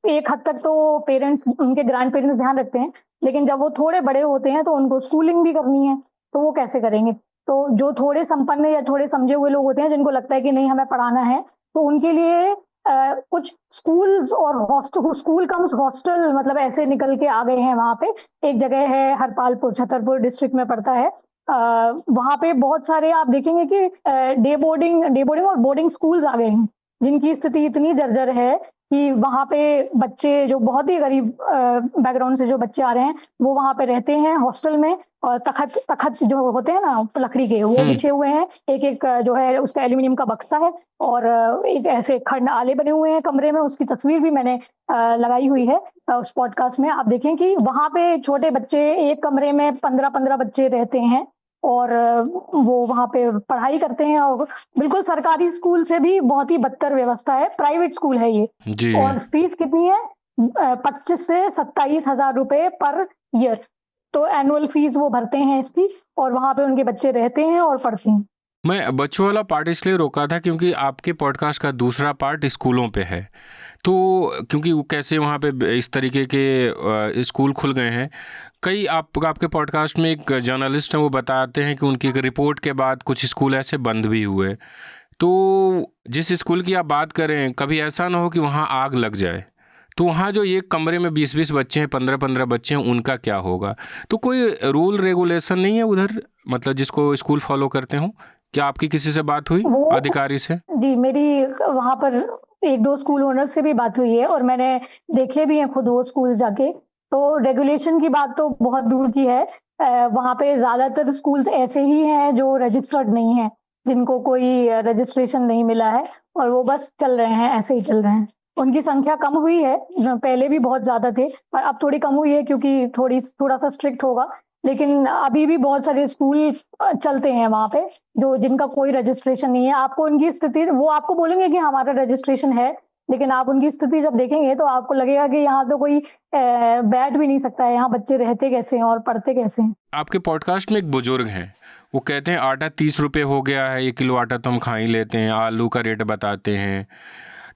एक हद तक तो पेरेंट्स, उनके ग्रैंड पेरेंट्स ध्यान रखते हैं, लेकिन जब वो थोड़े बड़े होते हैं तो उनको स्कूलिंग भी करनी है, तो वो कैसे करेंगे? तो जो थोड़े संपन्न या थोड़े समझे हुए लोग होते हैं, जिनको लगता है कि नहीं हमें पढ़ाना है, तो उनके लिए कुछ स्कूल्स और हॉस्टल, स्कूल कम्स हॉस्टल, मतलब ऐसे निकल के आ गए हैं वहाँ पे। एक जगह है हरपालपुर, छतरपुर डिस्ट्रिक्ट में पड़ता है, वहाँ पे बहुत सारे आप देखेंगे कि डे बोर्डिंग और बोर्डिंग स्कूल्स आ गए हैं, जिनकी स्थिति इतनी जर्जर है कि वहाँ पे बच्चे जो बहुत ही गरीब बैकग्राउंड से जो बच्चे आ रहे हैं, वो वहाँ पे रहते हैं हॉस्टल में। और तखत जो होते हैं ना लकड़ी के, वो बिछे हुए हैं, एक एक जो है उसका एल्यूमिनियम का बक्सा है, और एक ऐसे खंड आले बने हुए हैं कमरे में। उसकी तस्वीर भी मैंने लगाई हुई है उस पॉडकास्ट में। आप देखें कि वहाँ पे छोटे बच्चे, एक कमरे में 15-15 बच्चे रहते हैं, और वो वहाँ पे पढ़ाई करते हैं। और बिल्कुल सरकारी स्कूल से भी बहुत ही बदतर व्यवस्था है, प्राइवेट स्कूल है ये जी। और फीस कितनी है? 25 से 27 हजार रुपए पर ईयर, तो एनुअल फीस वो भरते हैं इसकी, और वहाँ पे उनके बच्चे रहते हैं और पढ़ते हैं। मैं बच्चों वाला पार्ट इसलिए रोका था क्योंकि आपके पॉडकास्ट का दूसरा पार्ट स्कूलों पे है, तो क्योंकि वो कैसे वहाँ पे इस तरीके के स्कूल खुल गए हैं। कई आपके पॉडकास्ट में एक जर्नलिस्ट हैं, वो बताते हैं कि उनकी एक रिपोर्ट के बाद कुछ स्कूल ऐसे बंद भी हुए। तो जिस स्कूल की आप बात करें, कभी ऐसा ना हो कि वहाँ आग लग जाए, तो वहाँ जो एक कमरे में 20-20 बच्चे हैं, 15-15 बच्चे हैं, उनका क्या होगा? तो कोई रूल रेगुलेशन नहीं है उधर, मतलब जिसको स्कूल फॉलो करते हो? क्या आपकी किसी से बात हुई अधिकारी से? जी, मेरी वहाँ पर 1-2 स्कूल ओनर से भी बात हुई है, और मैंने देखे भी हैं खुद वो स्कूल जाके। तो रेगुलेशन की बात तो बहुत दूर की है। वहाँ पे ज़्यादातर स्कूल्स ऐसे ही हैं जो रजिस्टर्ड नहीं हैं, जिनको कोई रजिस्ट्रेशन नहीं मिला है, और वो बस चल रहे हैं, ऐसे ही चल रहे हैं। उनकी संख्या कम हुई है, पहले भी बहुत ज़्यादा थे, पर अब थोड़ी कम हुई है क्योंकि थोड़ा सा स्ट्रिक्ट होगा। लेकिन अभी भी बहुत सारे स्कूल चलते हैं वहाँ पे, जो जिनका कोई रजिस्ट्रेशन नहीं है। आपको उनकी स्थिति, वो आपको बोलेंगे कि हमारा रजिस्ट्रेशन है, लेकिन आप उनकी स्थिति जब देखेंगे तो आपको लगेगा कि यहाँ तो कोई बैठ भी नहीं सकता है, यहाँ बच्चे रहते कैसे हैं और पढ़ते कैसे हैं। आपके पॉडकास्ट में एक बुजुर्ग हैं, वो कहते हैं आटा 30 रुपये हो गया है, 1 किलो आटा तो हम खा ही लेते हैं, आलू का रेट बताते हैं।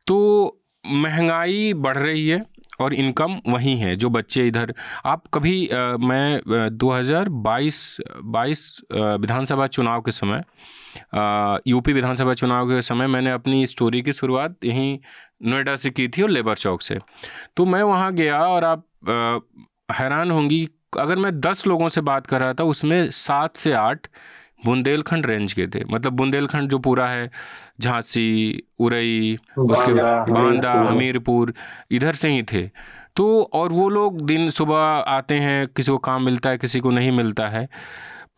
तो महंगाई बढ़ रही है और इनकम वही है जो बच्चे इधर। आप कभी मैं 2022 विधानसभा चुनाव के समय, यूपी विधानसभा चुनाव के समय मैंने अपनी स्टोरी की शुरुआत यहीं नोएडा से की थी और लेबर चौक से। तो मैं वहाँ गया और आप हैरान होंगी, अगर मैं 10 लोगों से बात कर रहा था उसमें 7 से 8 बुंदेलखंड रेंज के थे। मतलब बुंदेलखंड जो पूरा है, झांसी, उरई, उसके बांदा, हमीरपुर, इधर से ही थे। तो और वो लोग दिन सुबह आते हैं, किसी को काम मिलता है, किसी को नहीं मिलता है।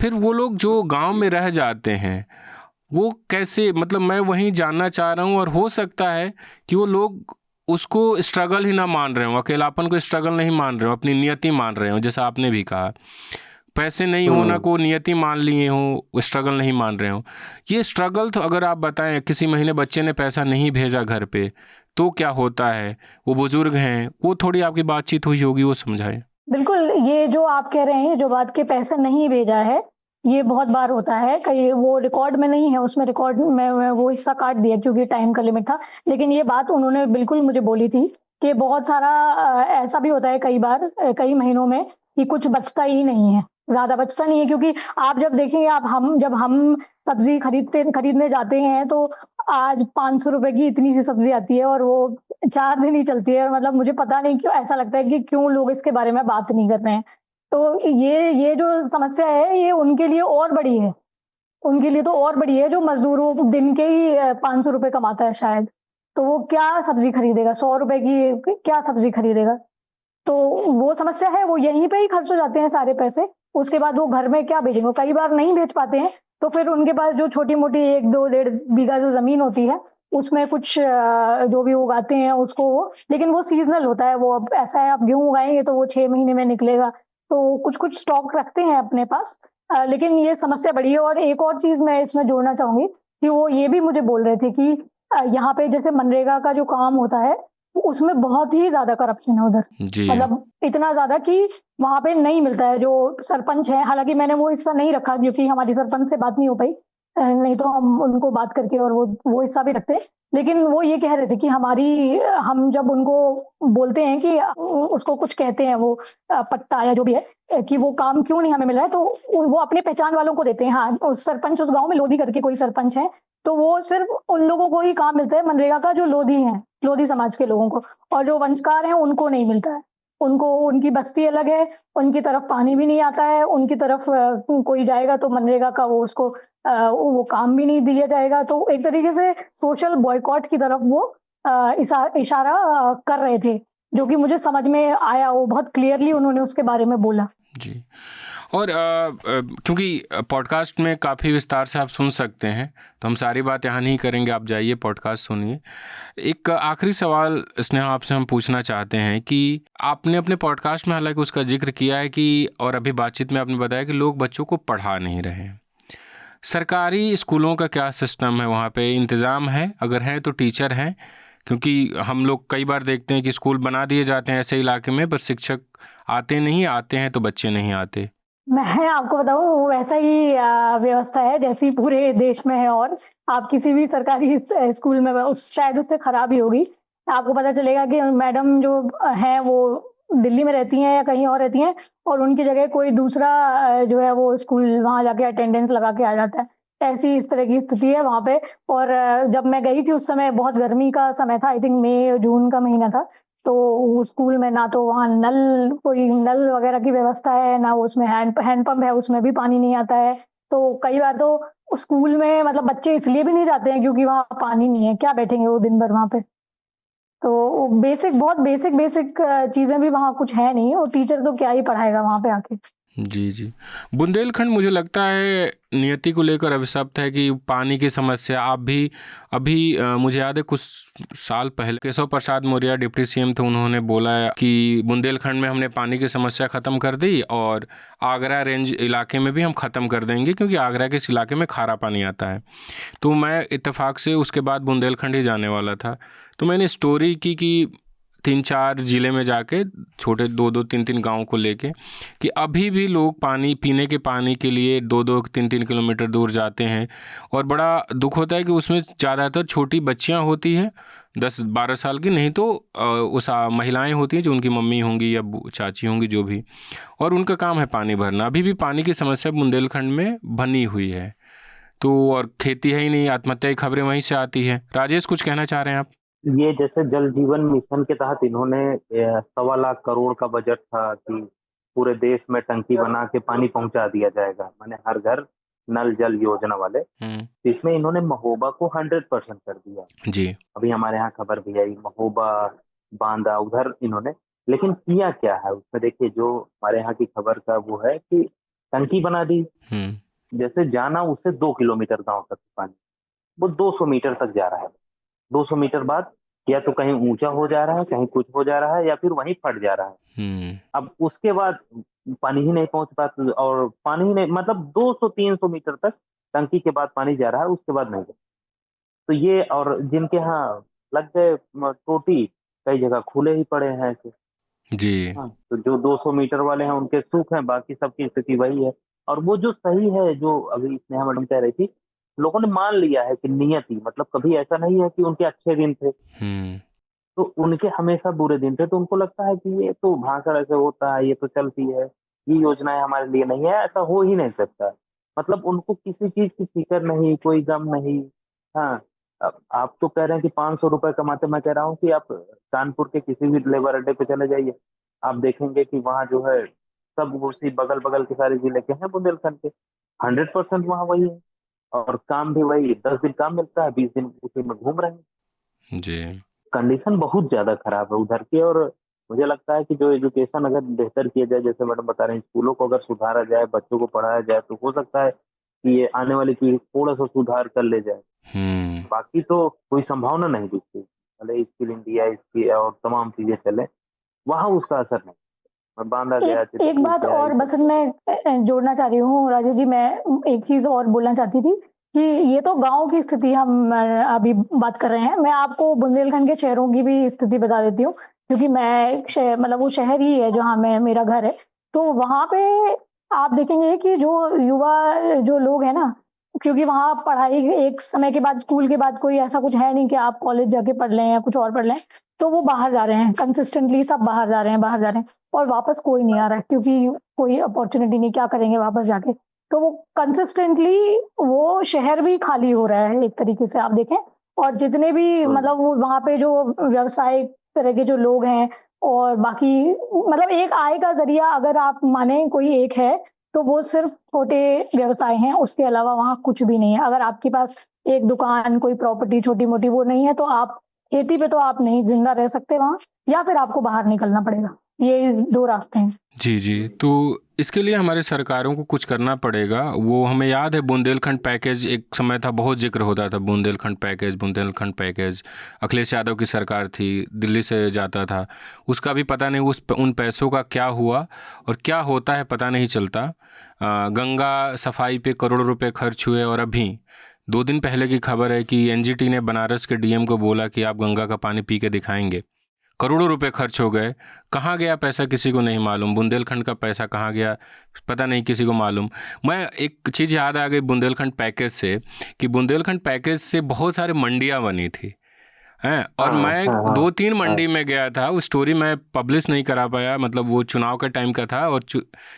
फिर वो लोग जो गांव में रह जाते हैं वो कैसे, मतलब मैं वही जानना चाह रहा हूँ। और हो सकता है कि वो लोग उसको स्ट्रगल ही ना मान रहे हो, अकेलापन को स्ट्रगल नहीं मान रहे हो, अपनी नियति मान रहे हो। जैसा आपने भी कहा, पैसे नहीं होना को नियति मान लिए हो, स्ट्रगल नहीं मान रहे हो। ये स्ट्रगल तो अगर आप बताएं, किसी महीने बच्चे ने पैसा नहीं भेजा घर पे तो क्या होता है, वो बुजुर्ग हैं, वो थोड़ी आपकी बातचीत हुई होगी, वो समझाएं। बिल्कुल, ये जो आप कह रहे हैं, जो बात के पैसे नहीं भेजा है, ये बहुत बार होता है। कहीं वो रिकॉर्ड में नहीं है, उसमें रिकॉर्ड में वो हिस्सा काट दिया क्योंकि टाइम का लिमिट था। लेकिन ये बात उन्होंने बिल्कुल मुझे बोली थी कि बहुत सारा ऐसा भी होता है कई बार, कई महीनों में, कि कुछ बचता ही नहीं है, ज़्यादा बचता नहीं है। क्योंकि आप जब देखेंगे, जब हम सब्जी खरीदने जाते हैं तो आज 500 रुपए की इतनी सी सब्जी आती है और वो 4 दिन ही चलती है। मतलब मुझे पता नहीं क्यों ऐसा लगता है कि क्यों लोग इसके बारे में बात नहीं कर रहे हैं। तो ये जो समस्या है, ये उनके लिए और बड़ी है। उनके लिए तो और बड़ी है, जो मजदूरों दिन के ही 500 रुपए कमाता है शायद। तो वो क्या सब्जी खरीदेगा, 100 रुपए की क्या सब्जी खरीदेगा? तो वो समस्या है, वो यहीं पे ही खर्च हो जाते हैं सारे पैसे। उसके बाद वो घर में क्या बेचेंगे? कई बार नहीं बेच पाते हैं, तो फिर उनके पास जो छोटी-मोटी 1, 2, 1.5 बीघा जो ज़मीन होती है, उसमें कुछ जो भी उगाते हैं उसको वो, लेकिन वो सीज़नल होता है। वो अब ऐसा है, आप गेहूँ उगाएँगे तो वो 6 महीने में निकलेगा, तो कुछ-कुछ स्टॉक रखते हैं अपने पास। लेकिन ये समस्या बड़ी है। और एक और चीज़ मैं इसमें जोड़ना चाहूँगी कि वो ये भी मुझे बोल रहे थे कि यहाँ पे जैसे मनरेगा का जो काम होता है, उसमें बहुत ही ज़्यादा करप्शन है उधर। जी। मतलब इतना ज़्यादा कि वहाँ पे नहीं मिलता है। जो सरपंच है, हालाँकि मैंने वो हिस्सा नहीं रखा क्योंकि हमारी सरपंच से बात नहीं हो पाई। नहीं तो हम उनको बात करके और वो हिस्सा भी रखते। लेकिन वो ये कह रहे थे कि हम जब उनको बोलते हैं कि उसको कुछ कहते हैं वो पट्टा या जो भी है, कि वो काम क्यों नहीं हमें मिल रहा है, तो वो अपने पहचान वालों को देते हैं। हाँ, उस सरपंच उस गाँव में लोधी करके कोई सरपंच है, तो वो सिर्फ़ उन लोगों को ही काम मिलता है मनरेगा का जो लोधी हैं, लोधी समाज के लोगों को। और जो वंशकार हैं उनको नहीं मिलता है। उनको, उनकी बस्ती अलग है, उनकी तरफ पानी भी नहीं आता है, उनकी तरफ कोई जाएगा तो मनरेगा का उसको वो काम भी नहीं दिया जाएगा। तो एक तरीके से सोशल बॉयकॉट की तरफ वो इशारा कर रहे थे, जो कि मुझे समझ में आया। वो बहुत क्लियरली उन्होंने उसके बारे में बोला। जी। और क्योंकि पॉडकास्ट में काफ़ी विस्तार से आप सुन सकते हैं, तो हम सारी बात यहाँ नहीं करेंगे, आप जाइए पॉडकास्ट सुनिए। एक आखिरी सवाल स्नेहा आपसे हम पूछना चाहते हैं कि आपने अपने पॉडकास्ट में हालांकि उसका जिक्र किया है कि, और अभी बातचीत में आपने बताया कि लोग बच्चों को पढ़ा नहीं रहे हैं। सरकारी स्कूलों का क्या सिस्टम है, वहाँ पे इंतज़ाम है? अगर है तो टीचर हैं? क्योंकि हम लोग कई बार देखते हैं कि स्कूल बना दिए जाते हैं ऐसे इलाके में, पर शिक्षक आते नहीं, आते हैं तो बच्चे नहीं आते। मैं आपको बताऊँ, वैसा ही व्यवस्था है जैसी पूरे देश में है। और आप किसी भी सरकारी स्कूल में शायद उससे खराब ही होगी। आपको पता चलेगा कि मैडम जो हैं वो दिल्ली में रहती हैं या कहीं और रहती हैं, और उनकी जगह कोई दूसरा जो है वो स्कूल वहाँ जाके अटेंडेंस लगा के आ जाता है। ऐसी इस तरह की स्थिति है वहाँ पे। और जब मैं गई थी उस समय बहुत गर्मी का समय था, आई थिंक मई जून का महीना था। तो स्कूल में ना तो वहाँ कोई नल वगैरह की व्यवस्था है, ना उसमें हैंडपंप है, उसमें भी पानी नहीं आता है। तो कई बार तो स्कूल में मतलब बच्चे इसलिए भी नहीं जाते हैं क्योंकि वहाँ पानी नहीं है, क्या बैठेंगे वो दिन भर वहाँ पे। तो बहुत बेसिक चीज़ें भी वहाँ कुछ है नहीं, और टीचर तो क्या ही पढ़ाएगा वहाँ पे आके। जी जी। बुंदेलखंड मुझे लगता है नियति को लेकर अभिशप्त है कि पानी की समस्या आप भी अभी मुझे याद है कुछ साल पहले केशव प्रसाद मौर्य डिप्टी सीएम थे, उन्होंने बोला कि बुंदेलखंड में हमने पानी की समस्या ख़त्म कर दी और आगरा रेंज इलाके में भी हम ख़त्म कर देंगे क्योंकि आगरा के इस इलाके में खारा पानी आता है। तो मैं इत्तेफाक से उसके बाद बुंदेलखंड ही जाने वाला था, तो मैंने स्टोरी की कि 3-4 ज़िले में जाके छोटे 2-2 3-3 गाँव को लेके कि अभी भी लोग पानी पीने के पानी के लिए 2-2 3-3 किलोमीटर दूर जाते हैं। और बड़ा दुख होता है कि उसमें ज़्यादातर छोटी बच्चियां होती हैं 10-12 साल की, नहीं तो महिलाएं होती हैं जो उनकी मम्मी होंगी या चाची होंगी जो भी, और उनका काम है पानी भरना। अभी भी पानी की समस्या बुंदेलखंड में बनी हुई है। तो और खेती है ही नहीं, आत्महत्या की खबरें वहीं से आती है। राजेश, कुछ कहना चाह रहे हैं आप? ये जैसे जल जीवन मिशन के तहत इन्होंने 1.25 लाख करोड़ का बजट था कि पूरे देश में टंकी बना के पानी पहुंचा दिया जाएगा, माने हर घर नल जल योजना वाले। इसमें इन्होंने महोबा को 100% कर दिया जी। अभी हमारे यहाँ खबर भी आई, महोबा बांदा उधर इन्होंने, लेकिन किया क्या है उसमें देखिए, जो हमारे यहाँ की खबर का वो है कि टंकी बना दी, जैसे जाना उससे 2 किलोमीटर गांव तक पानी, वो 200 मीटर तक जा रहा है। 200 मीटर बाद या तो कहीं ऊंचा हो जा रहा है, कहीं कुछ हो जा रहा है, या फिर वहीं फट जा रहा है। अब उसके बाद पानी ही नहीं पहुंच पाता, और पानी ही नहीं, मतलब 200-300 मीटर तक टंकी के बाद पानी जा रहा है, उसके बाद नहीं। तो ये, और जिनके यहाँ लग गए टोटी, कई जगह खुले ही पड़े हैं ऐसे जी। हाँ, तो जो 200 मीटर वाले हैं उनके सुख हैं, बाकी सबकी स्थिति वही है। और वो जो सही है, जो अभी स्नेहा मैडम कह रही थी, लोगों ने मान लिया है कि नियति, मतलब कभी ऐसा नहीं है कि उनके अच्छे दिन थे, तो उनके हमेशा बुरे दिन थे, तो उनको लगता है कि ये तो भाषण ऐसे होता है, ये तो चलती है, ये योजनाएं हमारे लिए नहीं है, ऐसा हो ही नहीं सकता। मतलब उनको किसी चीज की फिक्र नहीं, कोई गम नहीं। हाँ, अब आप तो कह रहे हैं कि 500 रुपए कमाते, मैं कह रहा हूँ कि आप कानपुर के किसी भी लेबर अड्डे पे चले जाइए, आप देखेंगे कि वहाँ जो है सब उसी बगल बगल के सारे जिले के हैं बुंदेलखंड के, 100% वहाँ वही है, और काम भी वही, 10 दिन काम मिलता है, 20 दिन उसी में घूम रहे हैं जी। कंडीशन बहुत ज्यादा खराब है उधर की। और मुझे लगता है कि जो एजुकेशन अगर बेहतर किया जाए, जैसे मैडम बता रहे हैं, स्कूलों को अगर सुधारा जाए, बच्चों को पढ़ाया जाए, तो हो सकता है कि ये आने वाली पीढ़ी थोड़ा सा सुधार कर ले जाए। बाकी तो कोई संभावना नहीं दिखती, भले स्किल इंडिया इसकी और तमाम चीजें चले, वहाँ उसका असर नहीं। मैं बांदा गया, एक बात और बसंत मैं जोड़ना चाह रही हूँ राजेश जी, मैं एक चीज और बोलना चाहती थी कि ये तो गांव की स्थिति हम अभी बात कर रहे हैं, मैं आपको बुंदेलखंड के शहरों की भी स्थिति बता देती हूँ, क्योंकि मैं मतलब वो शहर ही है जहाँ मैं मेरा घर है। तो वहाँ पे आप देखेंगे कि जो युवा जो लोग हैं ना, क्योंकि वहाँ पढ़ाई एक समय के बाद, स्कूल के बाद कोई ऐसा कुछ है नहीं कि आप कॉलेज जाके पढ़ लें या कुछ और पढ़ लें, तो वो बाहर जा रहे हैं, कंसिस्टेंटली सब बाहर जा रहे हैं, बाहर जा रहे हैं, और वापस कोई नहीं आ रहा है क्योंकि कोई अपॉर्चुनिटी नहीं, क्या करेंगे वापस जाके। तो वो कंसिस्टेंटली वो शहर भी खाली हो रहा है एक तरीके से आप देखें, और जितने भी मतलब वो वहाँ पे जो व्यवसाय तरह के जो लोग हैं, और बाकी मतलब एक आय का जरिया अगर आप माने कोई एक है, तो वो सिर्फ छोटे व्यवसाय हैं, उसके अलावा वहाँ कुछ भी नहीं है। अगर आपके पास एक दुकान, कोई प्रॉपर्टी छोटी मोटी वो नहीं है, तो आप खेती पे तो आप नहीं जिंदा रह सकते वहाँ, या फिर आपको बाहर निकलना पड़ेगा। ये 2 रास्ते हैं। जी जी। तो इसके लिए हमारे सरकारों को कुछ करना पड़ेगा। वो हमें याद है बुंदेलखंड पैकेज एक समय था, बहुत जिक्र होता था, बुंदेलखंड पैकेज, बुंदेलखंड पैकेज। अखिलेश यादव की सरकार थी, दिल्ली से जाता था, उसका भी पता नहीं उन पैसों का क्या हुआ और क्या होता है पता नहीं चलता। गंगा सफाई पे करोड़ों रुपए खर्च हुए, और अभी 2 दिन पहले की खबर है कि एनजीटी ने बनारस के डीएम को बोला कि आप गंगा का पानी पी के दिखाएंगे। करोड़ों रुपए खर्च हो गए, कहाँ गया पैसा किसी को नहीं मालूम। बुंदेलखंड का पैसा कहाँ गया पता नहीं किसी को मालूम। मैं एक चीज़ याद आ गई बुंदेलखंड पैकेज से, कि बुंदेलखंड पैकेज से बहुत सारे मंडियाँ बनी थी हैं, और मैं 2-3 मंडी में गया था। वो स्टोरी मैं पब्लिश नहीं करा पाया, मतलब वो चुनाव के टाइम का था, और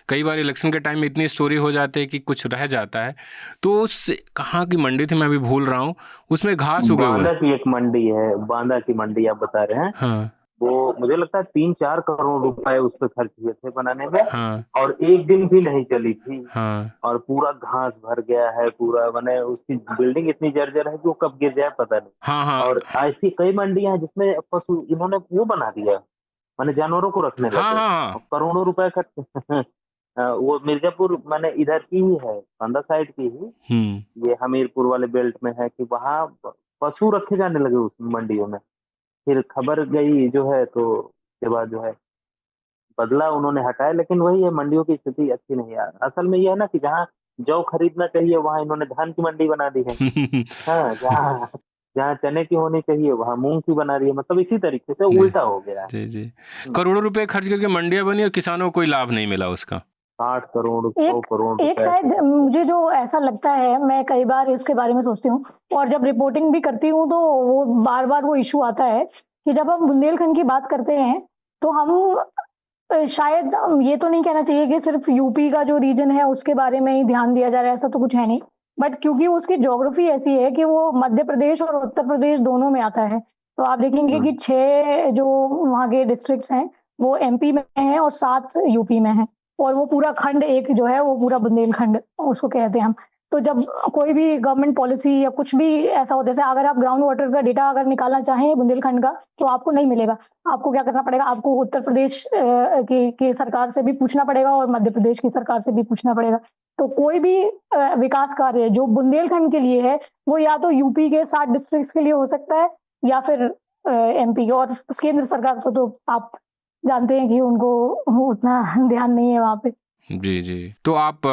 कई बार इलेक्शन के टाइम में इतनी स्टोरी हो जाती है कि कुछ रह जाता है। तो उस कहाँ की मंडी थी मैं अभी भूल रहा हूँ, उसमें घास उगे हुए। बांदा की एक मंडी है, बांदा की मंडी आप बता रहे हैं। हाँ, वो मुझे लगता है 3-4 करोड़ रुपए उस पर खर्च हुए थे बनाने में। हाँ, और एक दिन भी नहीं चली थी। हाँ, और पूरा घास भर गया है, पूरा मैंने उसकी बिल्डिंग इतनी जर्जर है कि वो कब गिर जाए पता नहीं। हाँ, हाँ, और ऐसी कई मंडियां हैं जिसमें पशु इन्होंने वो बना दिया, मैंने जानवरों को रखने हाँ, लगे, हाँ, और करोड़ों रुपए खर्च वो मिर्जापुर माने इधर की ही है, बांदा साइड की ही, ये हमीरपुर वाले बेल्ट में है कि वहाँ पशु रखे जाने लगे उस मंडियों में। फिर खबर गई जो है, तो उसके बाद जो है बदला उन्होंने हटाया, लेकिन वही है, मंडियों की स्थिति अच्छी नहीं है। असल में ये है ना कि जहाँ जौ खरीदना चाहिए वहाँ इन्होंने धान की मंडी बना दी है। हाँ, जहाँ जहाँ चने की होनी चाहिए वहाँ मूंग की बना रही है, मतलब इसी तरीके से उल्टा हो गया है। जी जी, करोड़ों रुपए खर्च करके मंडियां बनी और किसानों को कोई लाभ नहीं मिला उसका। 60 करोड़ 100 करोड़ एक शायद मुझे जो ऐसा लगता है, मैं कई बार इसके बारे में सोचती हूँ और जब रिपोर्टिंग भी करती हूँ तो वो बार बार वो इशू आता है कि जब हम बुंदेलखंड की बात करते हैं तो हम शायद ये तो नहीं कहना चाहिए कि सिर्फ यूपी का जो रीजन है उसके बारे में ही ध्यान दिया जा रहा है, ऐसा तो कुछ है नहीं। बट क्योंकि उसकी ज्योग्राफी ऐसी है कि वो मध्य प्रदेश और उत्तर प्रदेश दोनों में आता है, तो आप देखेंगे कि 6 जो वहाँ के डिस्ट्रिक्ट्स हैं वो एमपी में हैं और 7 यूपी में हैं, और वो पूरा खंड एक जो है वो पूरा बुंदेलखंड उसको कहते हैं हम। तो जब कोई भी गवर्नमेंट पॉलिसी या कुछ भी ऐसा हो, जैसे अगर आप ग्राउंड वाटर का डेटा अगर निकालना चाहें बुंदेलखंड का तो आपको नहीं मिलेगा। आपको क्या करना पड़ेगा, आपको उत्तर प्रदेश की सरकार से भी पूछना पड़ेगा और मध्य प्रदेश की सरकार से भी पूछना पड़ेगा। तो कोई भी विकास कार्य जो बुंदेलखंड के लिए है वो या तो यूपी के 7 डिस्ट्रिक्ट्स के लिए हो सकता है या फिर एमपी, और केंद्र सरकार को तो आप जानते हैं कि उनको उतना ध्यान नहीं है वहाँ पे। जी जी, तो आप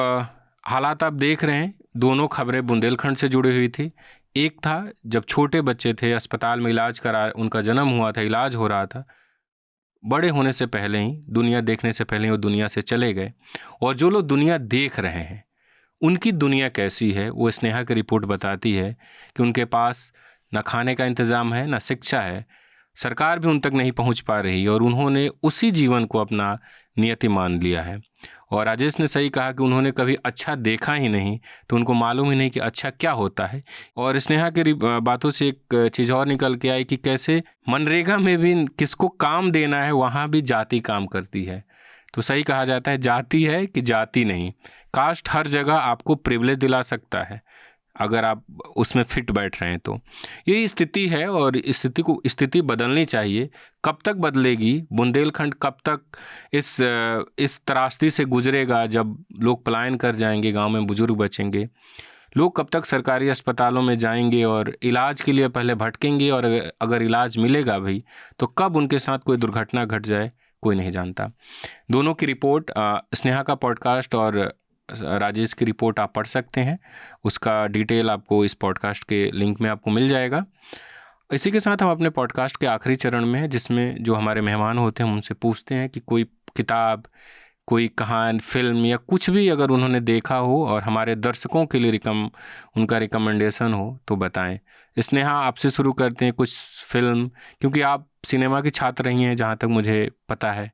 हालात आप देख रहे हैं, दोनों खबरें बुंदेलखंड से जुड़ी हुई थी। एक था जब छोटे बच्चे थे, अस्पताल में इलाज करा, उनका जन्म हुआ था, इलाज हो रहा था, बड़े होने से पहले ही, दुनिया देखने से पहले ही वो दुनिया से चले गए। और जो लोग दुनिया देख रहे हैं उनकी दुनिया कैसी है, वो स्नेहा की रिपोर्ट बताती है कि उनके पास न खाने का इंतज़ाम है, न शिक्षा है, सरकार भी उन तक नहीं पहुंच पा रही, और उन्होंने उसी जीवन को अपना नियति मान लिया है। और राजेश ने सही कहा कि उन्होंने कभी अच्छा देखा ही नहीं, तो उनको मालूम ही नहीं कि अच्छा क्या होता है। और स्नेहा की बातों से एक चीज़ और निकल के आई कि कैसे मनरेगा में भी किसको काम देना है वहाँ भी जाति काम करती है। तो सही कहा जाता है जाति है कि जाति नहीं, कास्ट हर जगह आपको प्रिविलेज दिला सकता है अगर आप उसमें फिट बैठ रहे हैं। तो यही स्थिति है और इस स्थिति बदलनी चाहिए। कब तक बदलेगी बुंदेलखंड, कब तक इस त्रासदी से गुजरेगा जब लोग पलायन कर जाएंगे, गांव में बुजुर्ग बचेंगे, लोग कब तक सरकारी अस्पतालों में जाएंगे और इलाज के लिए पहले भटकेंगे, और अगर इलाज मिलेगा भी तो कब उनके साथ कोई दुर्घटना घट जाए कोई नहीं जानता। दोनों की रिपोर्ट, स्नेहा का पॉडकास्ट और राजेश की रिपोर्ट आप पढ़ सकते हैं, उसका डिटेल आपको इस पॉडकास्ट के लिंक में आपको मिल जाएगा। इसी के साथ हम अपने पॉडकास्ट के आखिरी चरण में हैं, जिसमें जो हमारे मेहमान होते हैं हम उनसे पूछते हैं कि कोई किताब, कोई कहानी, फिल्म या कुछ भी अगर उन्होंने देखा हो और हमारे दर्शकों के लिए उनका रिकमेंडेशन हो तो बताएं। स्नेहा, आपसे शुरू करते हैं कुछ फिल्म, क्योंकि आप सिनेमा की छात्र रही हैं जहाँ तक मुझे पता है।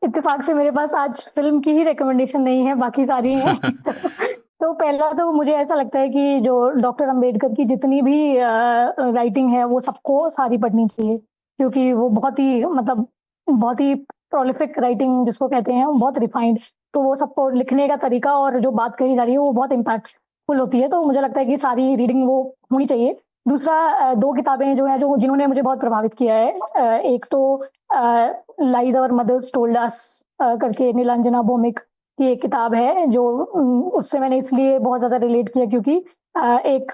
इत्तेफाक से मेरे पास आज फिल्म की ही रिकमेंडेशन नहीं है, बाकी सारी हैं। तो पहला तो मुझे ऐसा लगता है कि जो डॉक्टर अंबेडकर की जितनी भी राइटिंग है वो सबको सारी पढ़नी चाहिए, क्योंकि वो बहुत ही प्रोलिफिक राइटिंग जिसको कहते हैं, बहुत रिफाइंड। तो वो सबको लिखने का तरीका और जो बात कही जा रही है वो बहुत इम्पैक्टफुल होती है, तो मुझे लगता है कि सारी रीडिंग वो होनी चाहिए। दूसरा, 2 किताबें जो हैं जिन्होंने मुझे बहुत प्रभावित किया है, एक तो lies our mothers told us करके नीलांजना भौमिक की एक किताब है, जो उससे मैंने इसलिए बहुत ज़्यादा रिलेट किया क्योंकि एक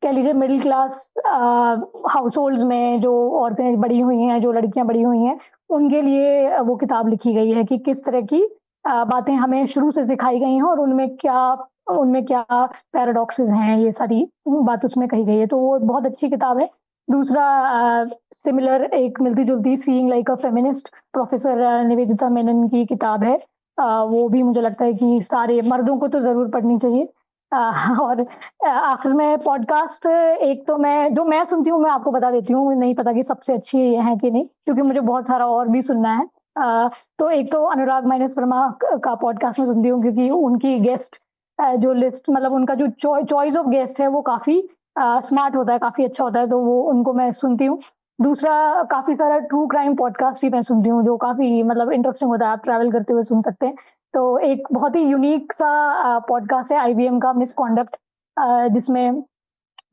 कह लीजिए मिडिल क्लास हाउस होल्ड्स में जो औरतें बड़ी हुई हैं, जो लड़कियां बड़ी हुई हैं, उनके लिए वो किताब लिखी गई है कि किस तरह की बातें हमें शुरू से सिखाई गई हैं और उनमें क्या पैराडॉक्सेस हैं, ये सारी बात उसमें कही गई है, तो वो बहुत अच्छी किताब है। दूसरा, सिमिलर एक मिलती जुलती, seeing like a feminist, professor Nivedita Menon की किताब है। वो भी मुझे लगता है कि सारे मर्दों को तो ज़रूर पढ़नी चाहिए। और आखिर में पॉडकास्ट, एक तो जो मैं सुनती हूँ मैं आपको बता देती हूँ, नहीं पता कि सबसे अच्छी है कि नहीं, क्योंकि मुझे बहुत सारा और भी सुनना है। तो एक तो अनुराग माइनस वर्मा का पॉडकास्ट में सुनती हूँ, क्योंकि उनकी गेस्ट जो लिस्ट, मतलब उनका जो चॉइस ऑफ गेस्ट है वो काफ़ी स्मार्ट होता है, काफ़ी अच्छा होता है, तो वो उनको मैं सुनती हूँ। दूसरा, काफ़ी सारा ट्रू क्राइम पॉडकास्ट भी मैं सुनती हूँ, जो काफ़ी इंटरेस्टिंग होता है, आप ट्रैवल करते हुए सुन सकते हैं। तो एक बहुत ही यूनिक सा पॉडकास्ट है IVM का, मिसकॉन्डक्ट, जिसमें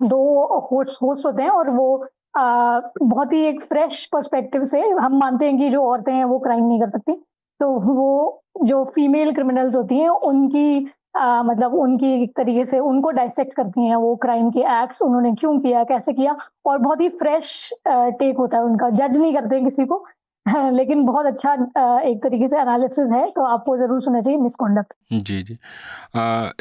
2 होस्ट होते हैं और वो बहुत ही एक फ्रेश पर्सपेक्टिव से, हम मानते हैं कि जो औरतें हैं वो क्राइम नहीं कर सकती, तो वो जो फीमेल क्रिमिनल्स होती हैं उनकी मतलब उनकी एक तरीके से उनको डाइसेक्ट करती हैं, वो क्राइम के एक्ट्स उन्होंने क्यों किया, कैसे किया, और बहुत ही फ्रेश टेक होता है उनका, जज नहीं करते किसी को लेकिन बहुत अच्छा एक तरीके से एनालिसिस है, तो आपको ज़रूर सुनना चाहिए मिसकॉन्डक्ट। जी जी।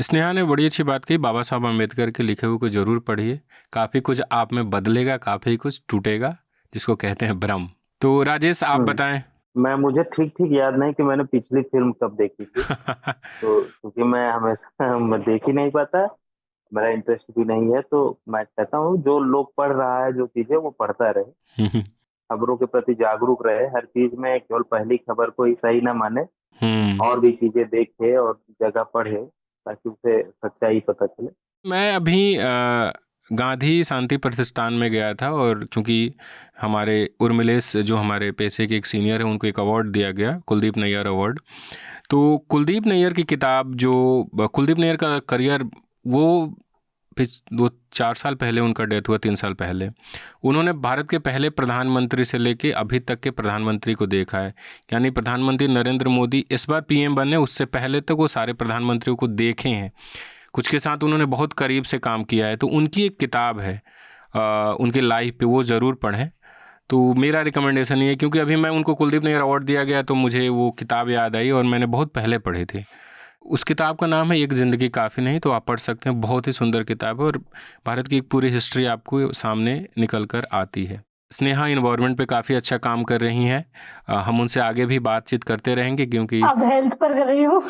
स्नेहा ने बड़ी अच्छी बात कही, बाबा साहब अम्बेडकर के लिखे हुए को ज़रूर पढ़िए, काफ़ी कुछ आप में बदलेगा, काफ़ी कुछ टूटेगा, जिसको कहते हैं भ्रम। तो राजेश आप बताएं। मुझे ठीक याद नहीं कि मैंने पिछली फिल्म कब देखी थी तो क्योंकि मैं हमेशा देख ही नहीं पाता, मेरा इंटरेस्ट भी नहीं है, तो मैं कहता हूँ जो लोग पढ़ रहा है जो चीजें वो पढ़ता रहे, खबरों के प्रति जागरूक रहे, हर चीज में केवल पहली खबर को ही सही ना माने, और भी चीजें देखे और जगह पढ़े ताकि उसे सच्चाई पता चले। मैं अभी गांधी शांति प्रतिष्ठान में गया था, और क्योंकि हमारे उर्मिलेश जो हमारे पेशे के एक सीनियर है उनको एक अवार्ड दिया गया, कुलदीप नैयर अवार्ड। तो कुलदीप नैयर की किताब, जो कुलदीप नैयर का करियर, वो 2-4 साल पहले उनका डेथ हुआ, 3 साल पहले। उन्होंने भारत के पहले प्रधानमंत्री से लेके अभी तक के प्रधानमंत्री को देखा है, यानी प्रधानमंत्री नरेंद्र मोदी इस बार पीएम बने, उससे पहले तक वो सारे प्रधानमंत्रियों को देखे हैं, कुछ के साथ उन्होंने बहुत करीब से काम किया है। तो उनकी एक किताब है उनकी लाइफ पे, वो ज़रूर पढ़ें। तो मेरा रिकमेंडेशन ये है, क्योंकि अभी मैं उनको कुलदीप नैयर अवार्ड दिया गया तो मुझे वो किताब याद आई, और मैंने बहुत पहले पढ़े थे। उस किताब का नाम है एक ज़िंदगी काफ़ी नहीं, तो आप पढ़ सकते हैं, बहुत ही सुंदर किताब है, और भारत की एक पूरी हिस्ट्री आपको सामने निकल कर आती है। स्नेहा इन्वायरमेंट पे काफ़ी अच्छा काम कर रही हैं, हम उनसे आगे भी बातचीत करते रहेंगे, क्योंकि अब हेल्थ पर कर रही हूँ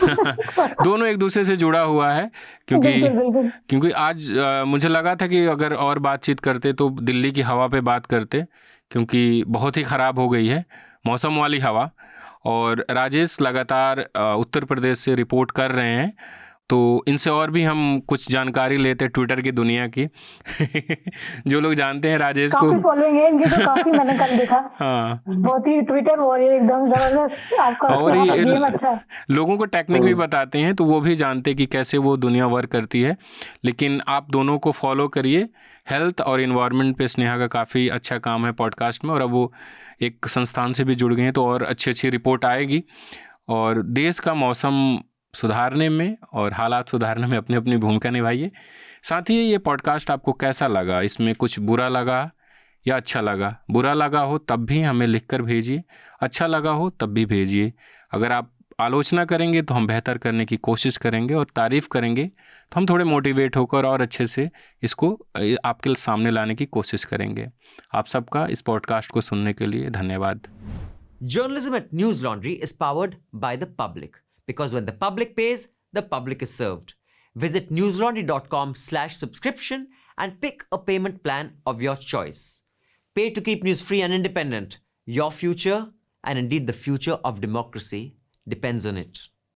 दोनों एक दूसरे से जुड़ा हुआ है, क्योंकि आज मुझे लगा था कि अगर और बातचीत करते तो दिल्ली की हवा पे बात करते, क्योंकि बहुत ही ख़राब हो गई है मौसम वाली हवा, और राजेश लगातार उत्तर प्रदेश से रिपोर्ट कर रहे हैं, तो इनसे और भी हम कुछ जानकारी लेते हैं ट्विटर की दुनिया की जो लोग जानते हैं राजेश को, काफी फॉलोइंग है इनकी, तो काफी मैंने कल देखा। हाँ, बहुत ही ट्विटर वॉरियर, एकदम जबरदस्त आपका, और ये गेम अच्छा है। लोगों को टेक्निक भी बताते हैं, तो वो भी जानते हैं कि कैसे वो दुनिया वर्क करती है। लेकिन आप दोनों को फॉलो करिए, हेल्थ और इन्वायरमेंट पे स्नेहा का काफ़ी अच्छा काम है पॉडकास्ट में, और अब वो एक संस्थान से भी जुड़ गए हैं, तो और अच्छी रिपोर्ट आएगी, और देश का मौसम सुधारने में और हालात सुधारने में अपनी अपनी भूमिका निभाइए। साथ ही ये पॉडकास्ट आपको कैसा लगा, इसमें कुछ बुरा लगा या अच्छा लगा? बुरा लगा हो तब भी हमें लिखकर भेजिए, अच्छा लगा हो तब भी भेजिए। अगर आप आलोचना करेंगे तो हम बेहतर करने की कोशिश करेंगे, और तारीफ़ करेंगे तो हम थोड़े मोटिवेट होकर और अच्छे से इसको आपके सामने लाने की कोशिश करेंगे। आप सबका इस पॉडकास्ट को सुनने के लिए धन्यवाद। Journalism at News Laundry is powered by the public, because when the public pays, the public is served. Visit newslaundry.com/subscription and pick a payment plan of your choice. Pay to keep news free and independent. Your future, and indeed the future of democracy, depends on it.